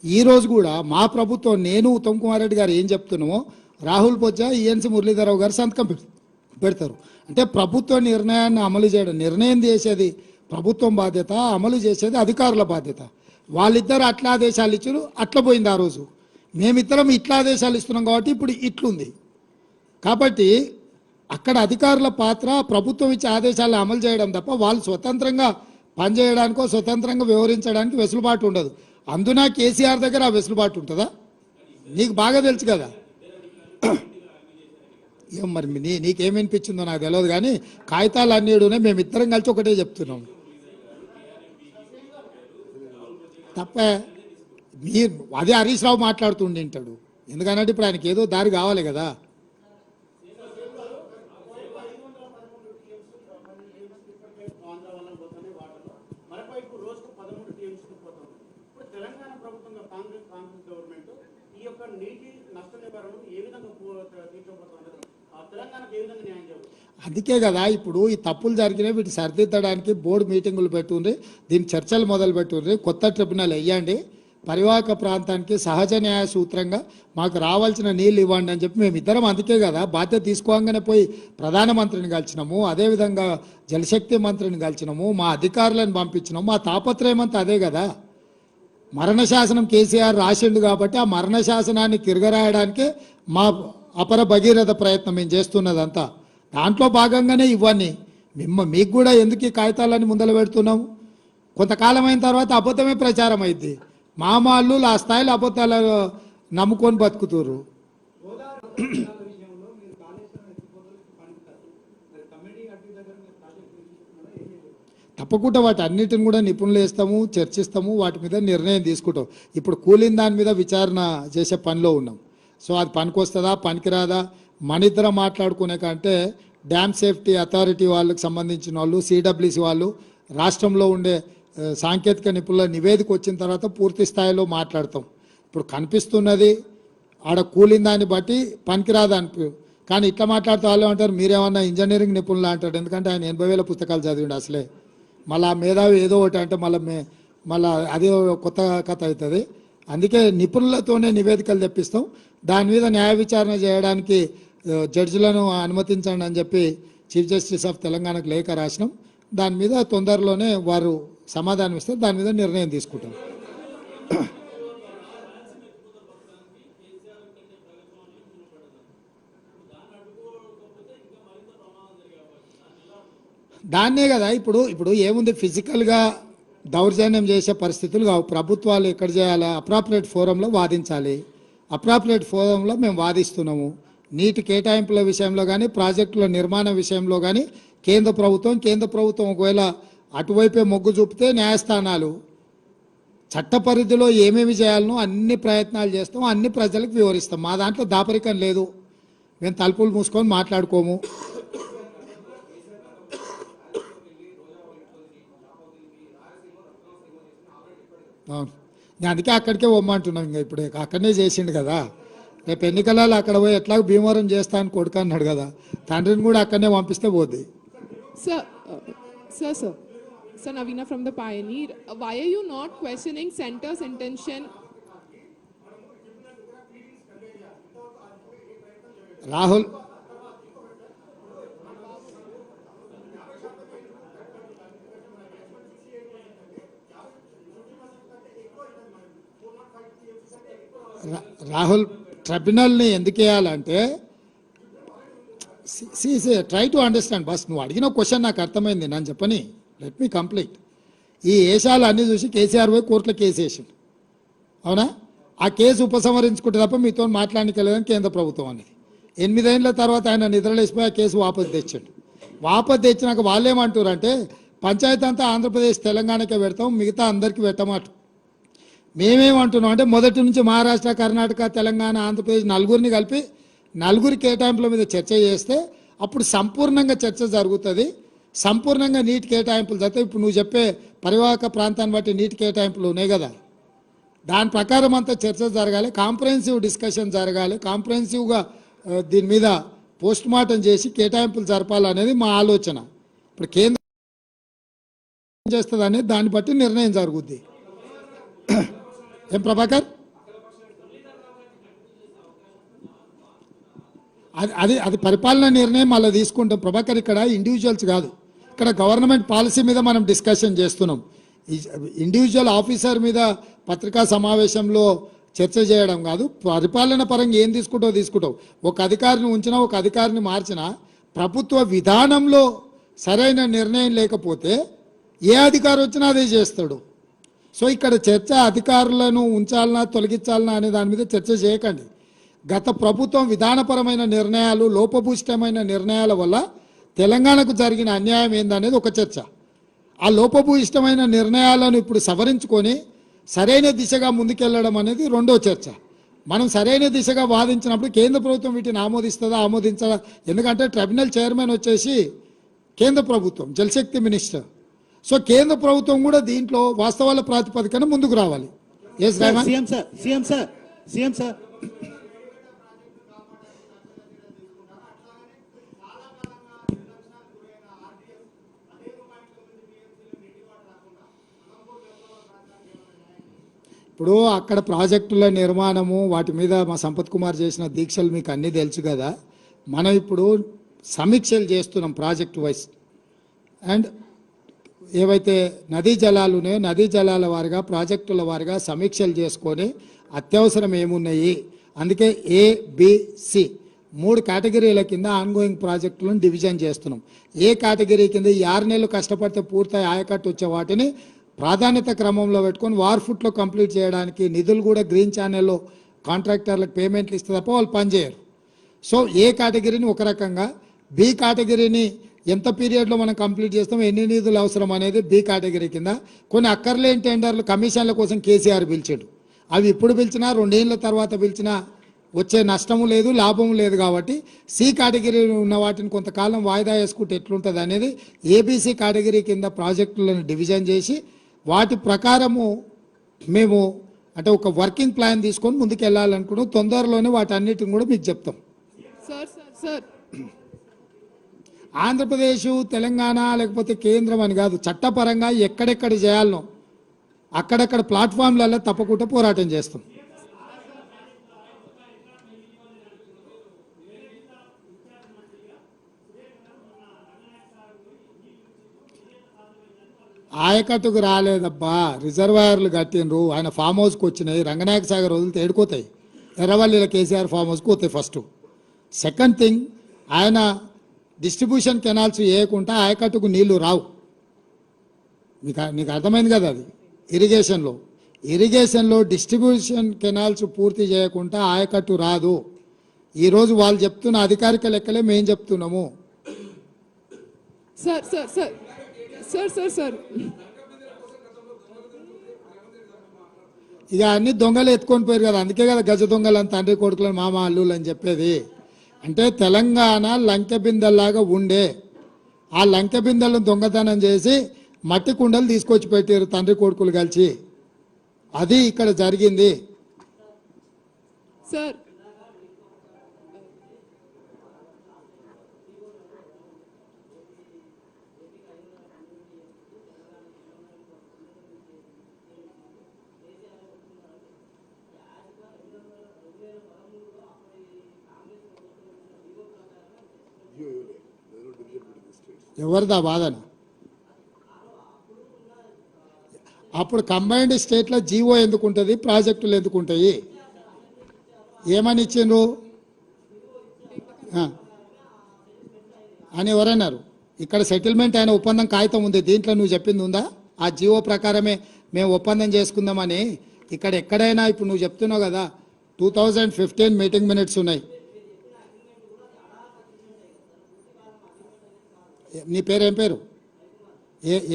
ఈరోజు కూడా మా ప్రభుత్వం, నేను ఉత్తమ్ కుమార్ రెడ్డి గారు ఏం చెప్తున్నామో రాహుల్ బొజ్జా, ఈఎన్సీ మురళీధరరావు గారు సంతకం పెడతారు. అంటే ప్రభుత్వ నిర్ణయాన్ని అమలు చేయడం, నిర్ణయం చేసేది ప్రభుత్వం బాధ్యత, అమలు చేసేది అధికారుల బాధ్యత. వాళ్ళిద్దరు అట్లా ఆదేశాలు ఇచ్చారు, అట్లా పోయింది. ఆ రోజు మేమిద్దరం ఇట్లా ఆదేశాలు ఇస్తున్నాం కాబట్టి ఇప్పుడు ఇట్లుంది. కాబట్టి అక్కడ అధికారుల పాత్ర ప్రభుత్వం ఇచ్చే ఆదేశాలను అమలు చేయడం తప్ప వాళ్ళు స్వతంత్రంగా పనిచేయడానికో స్వతంత్రంగా వ్యవహరించడానికి వెసులుబాటు ఉండదు. అందున కేసీఆర్ దగ్గర ఆ వెసులుబాటు ఉంటుందా? నీకు బాగా తెలుసు కదా. ఏం మరి నీకేమనిపించిందో నాకు తెలియదు, కానీ కాగితాలు అన్నీ మేమిద్దరం కలిసి ఒకటే చెప్తున్నాం తప్ప. మీరు అదే హరీష్ రావు మాట్లాడుతుంటాడు, ఎందుకంటే ఇప్పుడు ఆయనకి ఏదో దారి కావాలి కదా. అందుకే కదా ఇప్పుడు ఈ తప్పులు జరిగినాయి, వీటి సరిదిద్దడానికి బోర్డు మీటింగులు పెట్టుండ్రి, దీని చర్చలు మొదలు పెట్టుండ్రి, కొత్త ట్రిబ్యునల్ వేయండి, పరివాహక ప్రాంతానికి సహజ న్యాయ సూత్రంగా మాకు రావాల్సిన నీళ్ళు ఇవ్వండి అని చెప్పి మేమిద్దరం అందుకే కదా బాధ్యత తీసుకోగానే పోయి ప్రధానమంత్రిని కలిసినాము, అదేవిధంగా జలశక్తి మంత్రిని కలిసినాము, మా అధికారులను పంపించినాము. మా తాపత్రయం అంతా అదే కదా. మరణ శాసనం కేసీఆర్ రాసిండు కాబట్టి ఆ మరణ శాసనాన్ని తిరగరాయడానికే మా అపర భగీరథ ప్రయత్నం మేము చేస్తున్నదంతా. దాంట్లో భాగంగానే ఇవన్నీ మీకు కూడా ఎందుకు ఈ కాగితాలన్నీ ముందర పెడుతున్నాము. కొంతకాలం అయిన తర్వాత అబద్ధమే ప్రచారం అయింది. మామాళ్ళు ఆ స్థాయిలో అబద్ధాలు నమ్ముకొని బతుకుతున్నారు. తప్పకుండా వాటి అన్నిటిని కూడా నిపుణులు వేస్తాము, చర్చిస్తాము, వాటి మీద నిర్ణయం తీసుకుంటాం. ఇప్పుడు కూలిన దాని మీద విచారణ చేసే పనిలో ఉన్నాం. సో అది పనికొస్తుందా పనికిరాదా మన ఇద్దరం మాట్లాడుకునే కంటే డ్యామ్ సేఫ్టీ అథారిటీ వాళ్ళకి సంబంధించిన వాళ్ళు, సిడబ్ల్యూసి వాళ్ళు, రాష్ట్రంలో ఉండే సాంకేతిక నిపుణుల నివేదిక వచ్చిన తర్వాత పూర్తి స్థాయిలో మాట్లాడతాం. ఇప్పుడు కనిపిస్తున్నది ఆడ కూలిన దాన్ని బట్టి పనికిరాదు అనిపి, కానీ ఇట్లా మాట్లాడుతూ వాళ్ళు అంటారు మీరేమన్నా ఇంజనీరింగ్ నిపుణులు అంటాడు. ఎందుకంటే ఆయన 80,000 పుస్తకాలు చదివిండు అసలే. మళ్ళీ ఆ మేధావి ఏదో ఒకటి అంటే మళ్ళీ అదే కొత్త కథ అవుతుంది. అందుకే నిపుణులతోనే నివేదికలు తెప్పిస్తాం. దాని మీద న్యాయ విచారణ చేయడానికి జడ్జిలను అనుమతించండి అని చెప్పి చీఫ్ జస్టిస్ ఆఫ్ తెలంగాణకు లేఖ రాసినాం. దాని మీద తొందరలోనే వారు సమాధానం ఇస్తే దాని మీద నిర్ణయం తీసుకుంటాం. దాన్నే కదా ఇప్పుడు ఏముంది, ఫిజికల్గా దౌర్జన్యం చేసే పరిస్థితులు కావు. ప్రభుత్వాలు ఎక్కడ చేయాలా, అప్రాప్రియేట్ ఫోరంలో వాదించాలి. అప్రాప్రియేట్ ఫోరంలో మేము వాదిస్తున్నాము. నీటి కేటాయింపుల విషయంలో కానీ, ప్రాజెక్టుల నిర్మాణ విషయంలో కానీ కేంద్ర ప్రభుత్వం ఒకవేళ అటువైపే మొగ్గు చూపితే న్యాయస్థానాలు చట్ట పరిధిలో ఏమేమి చేయాలనో అన్ని ప్రయత్నాలు చేస్తాం, అన్ని ప్రజలకు వివరిస్తాం. మా దాంట్లో దాపరికం లేదు. మేము తలుపులు మూసుకొని మాట్లాడుకోము. అవును, నేను అందుకే అక్కడికే పోమ్మంటున్నాం. ఇంకా ఇప్పుడు అక్కడనే చేసిండు కదా, రేపు ఎన్నికలలో అక్కడ పోయి ఎట్లా భీమవరం చేస్తా అని కొడుకు అన్నాడు కదా, తండ్రిని కూడా అక్కడనే పంపిస్తే పోద్ది. Sir, Navina from the Pioneer. Why are you not questioning Centre's intention? Rahul Rahul ట్రిబ్యునల్ని ఎందుకు వేయాలంటే, ట్రై టు అండర్స్టాండ్. బస్ నువ్వు అడిగిన క్వశ్చన్ నాకు అర్థమైంది, నేను చెప్పని లెట్ మీ కంప్లీట్. ఈ ఏషాలు అన్నీ చూసి కేసీఆర్ పోయి కోర్టులో కేసు వేసిండు, అవునా? ఆ కేసు ఉపసంహరించుకుంటే తప్ప మీతో మాట్లాడలేదని కేంద్ర ప్రభుత్వం అనేది. 8 ఏళ్ళ తర్వాత ఆయన నిద్రలేసిపోయి ఆ కేసు వాపసు తెచ్చాడు. వాపసు తెచ్చినాక వాళ్ళు ఏమంటారంటే పంచాయతీ అంతా ఆంధ్రప్రదేశ్ తెలంగాణకే పెడతాం, మిగతా అందరికీ పెట్టమాట. మేమేమంటున్నాం అంటే మొదటి నుంచి మహారాష్ట్ర, కర్ణాటక, తెలంగాణ, ఆంధ్రప్రదేశ్ నలుగురిని కలిపి నలుగురి కేటాయింపుల మీద చర్చ చేస్తే అప్పుడు సంపూర్ణంగా చర్చ జరుగుతుంది. సంపూర్ణంగా నీటి కేటాయింపులు జరుగుతాయి. ఇప్పుడు నువ్వు చెప్పే పరివాహక ప్రాంతాన్ని బట్టి నీటి కేటాయింపులు ఉన్నాయి కదా, దాని ప్రకారం అంతా చర్చ జరగాలి, కాంప్రహెన్సివ్ డిస్కషన్ జరగాలి, కాంప్రహెన్సివ్గా దీని మీద పోస్ట్ మార్టం చేసి కేటాయింపులు జరపాలనేది మా ఆలోచన. ఇప్పుడు కేంద్రం ఏం చేస్తుంది అనేది దాన్ని బట్టి నిర్ణయం జరుగుద్ది. ఏం ప్రభాకర్, అది పరిపాలన నిర్ణయం మళ్ళీ తీసుకుంటాం ప్రభాకర్. ఇక్కడ ఇండివిజువల్స్ కాదు, ఇక్కడ గవర్నమెంట్ పాలసీ మీద మనం డిస్కషన్ చేస్తున్నాం. ఇండివిజువల్ ఆఫీసర్ మీద పత్రికా సమావేశంలో చర్చ చేయడం కాదు. పరిపాలన పరంగా ఏం తీసుకుంటావు. ఒక అధికారిని ఉంచినా, ఒక అధికారిని మార్చినా ప్రభుత్వ విధానంలో సరైన నిర్ణయం లేకపోతే ఏ అధికారి వచ్చినా అదే చేస్తాడు. సో ఇక్కడ చర్చ అధికారులను ఉంచాలనా తొలగించాలనా అనే దాని మీద చర్చ చేయకండి. గత ప్రభుత్వం విధానపరమైన నిర్ణయాలు, లోపభూయిష్టమైన నిర్ణయాల వల్ల తెలంగాణకు జరిగిన అన్యాయం ఏందనేది ఒక చర్చ. ఆ లోపభూయిష్టమైన నిర్ణయాలను ఇప్పుడు సవరించుకొని సరైన దిశగా ముందుకెళ్లడం అనేది రెండో చర్చ. మనం సరైన దిశగా వాదించినప్పుడు కేంద్ర ప్రభుత్వం వీటిని ఆమోదించదా? ఎందుకంటే ట్రిబ్యునల్ చైర్మన్ వచ్చేసి కేంద్ర ప్రభుత్వం, జలశక్తి మినిస్టర్. సో కేంద్ర ప్రభుత్వం కూడా దీంట్లో వాస్తవాల ప్రాతిపదికన ముందుకు రావాలి. సీఎం సార్ ఇప్పుడు అక్కడ ప్రాజెక్టుల నిర్మాణము వాటి మీద మా సంపత్ కుమార్ చేసిన దీక్షలు మీకు అన్నీ తెలుసు కదా. మనం ఇప్పుడు సమీక్షలు చేస్తున్నాం ప్రాజెక్ట్ వైజ్. అండ్ ఏవైతే నదీ జలాలు ఉన్నాయో నదీ జలాల వారిగా, ప్రాజెక్టుల వారిగా సమీక్షలు చేసుకొని అత్యవసరం ఏమున్నాయి, అందుకే ABC 3 కేటగిరీల కింద ఆన్గోయింగ్ ప్రాజెక్టులను డివిజన్ చేస్తున్నాం. ఏ కేటగిరీ కింద 6 నెలలు కష్టపడితే పూర్తయి ఆయకట్టు వచ్చే వాటిని ప్రాధాన్యత క్రమంలో పెట్టుకొని వార్ ఫుట్లో కంప్లీట్ చేయడానికి నిధులు కూడా గ్రీన్ ఛానల్లో కాంట్రాక్టర్లకు పేమెంట్లు ఇస్తే తప్ప వాళ్ళు పనిచేయరు. సో ఏ కేటగిరీని ఒక రకంగా, బి కేటగిరీని ఎంత పీరియడ్లో మనం కంప్లీట్ చేస్తాం, ఎన్ని నిధులు అవసరం అనేది బి కేటగిరీ కింద. కొన్ని అక్కర్లేని టెండర్లు కమిషన్ల కోసం కేసీఆర్ పిలిచాడు. అవి ఇప్పుడు పిలిచినా 2 ఏళ్ళ తర్వాత పిలిచినా వచ్చే నష్టము లేదు, లాభము లేదు. కాబట్టి సి కేటగిరీ ఉన్న వాటిని కొంతకాలం వాయిదా వేసుకుంటే ఎట్లుంటుంది అనేది ఏబీసీ కేటగిరీ కింద ప్రాజెక్టులను డివిజన్ చేసి వాటి ప్రకారము మేము అంటే ఒక వర్కింగ్ ప్లాన్ తీసుకొని ముందుకు వెళ్ళాలనుకున్నాం. తొందరలోనే వాటి అన్నిటిని కూడా మీకు చెప్తాం. సార్ ఆంధ్రప్రదేశ్, తెలంగాణ లేకపోతే కేంద్రం అని కాదు, చట్టపరంగా ఎక్కడెక్కడ చేయాలనో అక్కడక్కడ ప్లాట్ఫామ్లలో తప్పకుండా పోరాటం చేస్తాం. ఆయకట్టుకు రాలేదబ్బా, రిజర్వాయర్లు కట్టినరు, ఆయన ఫామ్ హౌస్కి వచ్చినాయి. రంగనాయక సాగర్ వదిలితే ఏడుకోతాయి, ఎర్రవల్లిలో కేసీఆర్ ఫామ్ హౌస్కి పోతాయి ఫస్ట్. సెకండ్ థింగ్, ఆయన డిస్ట్రిబ్యూషన్ కెనాల్స్ వేయకుండా ఆయకట్టుకు నీళ్లు రావు. నీకు అర్థమైంది కదా, అది ఇరిగేషన్లో డిస్ట్రిబ్యూషన్ కెనాల్స్ పూర్తి చేయకుండా ఆయకట్టు రాదు. ఈరోజు వాళ్ళు చెప్తున్న అధికారిక లెక్కలే మేము చెప్తున్నాము. సార్ ఇక అన్ని దొంగలు ఎత్తుకొని పోయారు కదా, అందుకే కదా గజ దొంగలని తండ్రి కొడుకులను మామ అల్లులు అని చెప్పేది. అంటే తెలంగాణ లంకె బిందెల్లాగా ఉండే ఆ లంకె బిందెలను దొంగతనం చేసి మట్టి కుండలు తీసుకొచ్చి పెట్టారు తండ్రి కొడుకులు కలిసి. అది ఇక్కడ జరిగింది. సార్ ఎవరిదా బాధన? అప్పుడు కంబైన్డ్ స్టేట్లో జీవో ఎందుకు ఉంటుంది, ప్రాజెక్టులు ఎందుకు ఉంటాయి? ఏమని ఇచ్చిండ్రు అని ఎవరన్నారు? ఇక్కడ సెటిల్మెంట్ అయిన ఒప్పందం కాగితం ఉంది, దీంట్లో నువ్వు చెప్పింది ఉందా? ఆ జీవో ప్రకారమే మేము ఒప్పందం చేసుకుందామని. ఇక్కడ ఎక్కడైనా ఇప్పుడు నువ్వు చెప్తున్నావు కదా 2015 మీటింగ్ మినిట్స్ ఉన్నాయి. నీ పేరు ఏం పేరు?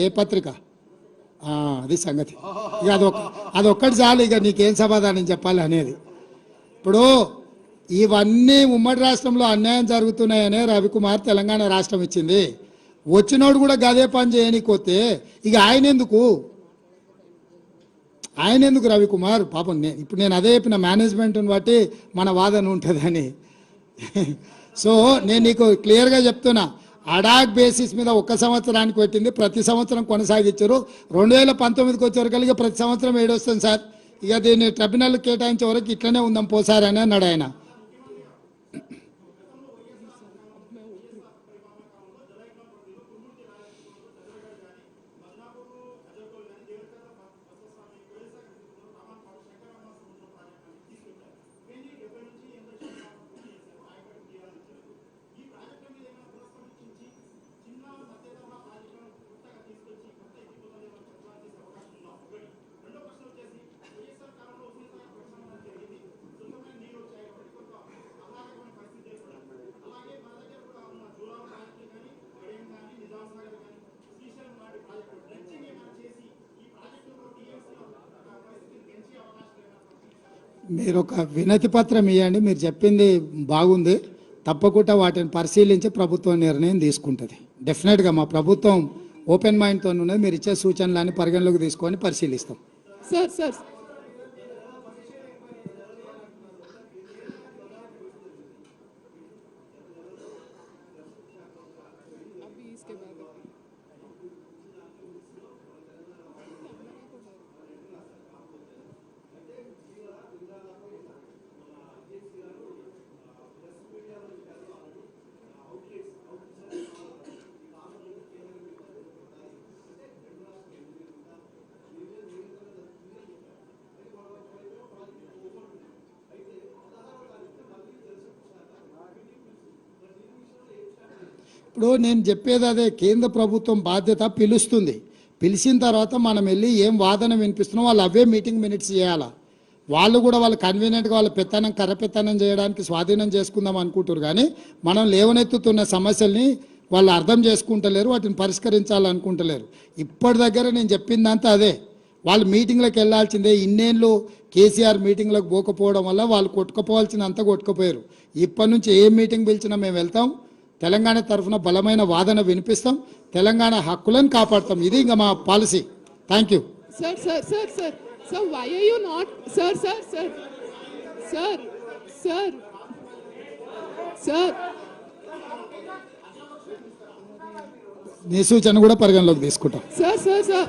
ఏ పత్రిక? అది సంగతి. ఇక అదొక్కటి చాలు, ఇక నీకేం సమాధానం చెప్పాలి అనేది. ఇప్పుడు ఇవన్నీ ఉమ్మడి రాష్ట్రంలో అన్యాయం జరుగుతున్నాయనే రవికుమార్ తెలంగాణ రాష్ట్రం ఇచ్చింది. వచ్చినోడు కూడా గదే పని చేయనీకొస్తే ఇక ఆయన ఎందుకు రవికుమార్? పాపం ఇప్పుడు నేను అదే చెప్పిన, మేనేజ్మెంట్ని బట్టి మన వాదన ఉంటుందని. సో నేను నీకు క్లియర్గా చెప్తున్నా, అడాక్ బేసిస్ మీద 1 సంవత్సరానికి పెట్టింది, ప్రతి సంవత్సరం కొనసాగించారు. 2019కి వచ్చేవరకు ప్రతి సంవత్సరం ఏడొస్తుంది సార్, ఇక దీన్ని ట్రిబ్యునల్ కేటాయించే వరకు ఇట్లనే ఉందాం పోసారి అని అన్నాడు ఆయన. మీరు ఒక వినతి పత్రం ఇవ్వండి, మీరు చెప్పింది బాగుంది, తప్పకుండా వాటిని పరిశీలించి ప్రభుత్వం నిర్ణయం తీసుకుంటుంది. డెఫినెట్గా మా ప్రభుత్వం ఓపెన్ మైండ్తో ఉన్నది, మీరు ఇచ్చే సూచనలన్నీ పరిగణలోకి తీసుకొని పరిశీలిస్తాం. సార్ ఇప్పుడు నేను చెప్పేది అదే, కేంద్ర ప్రభుత్వం బాధ్యత పిలుస్తుంది, పిలిచిన తర్వాత మనం వెళ్ళి ఏం వాదన వినిపిస్తున్నాం వాళ్ళు అవే మీటింగ్ మినిట్స్ చేయాలా. వాళ్ళు కూడా వాళ్ళు కన్వీనియంట్గా వాళ్ళ పెత్తనం కర్రపెత్తనం చేయడానికి స్వాధీనం చేసుకుందాం అనుకుంటారు, కానీ మనం లేవనెత్తుతున్న సమస్యల్ని వాళ్ళు అర్థం చేసుకుంటలేరు, వాటిని పరిష్కరించాలనుకుంటలేరు. ఇప్పటి దగ్గర నేను చెప్పిందంతా అదే. వాళ్ళు మీటింగ్లకు వెళ్ళాల్సిందే. ఇన్నేళ్ళు కేసీఆర్ మీటింగ్లకు పోకపోవడం వల్ల వాళ్ళు కొట్టుకుపోవాల్సినంత కొట్టుకుపోయారు. ఇప్పటి నుంచి ఏ మీటింగ్ పిలిచినా మేము వెళ్తాం, తెలంగాణ తరఫున బలమైన వాదన వినిపిస్తాం, తెలంగాణ హక్కులను కాపాడుతాం. ఇది ఇంకా మా policy. Thank you. Sir, why are you not, sir, నీ సూచన కూడా పరిగణలోకి తీసుకుంటాం. sir.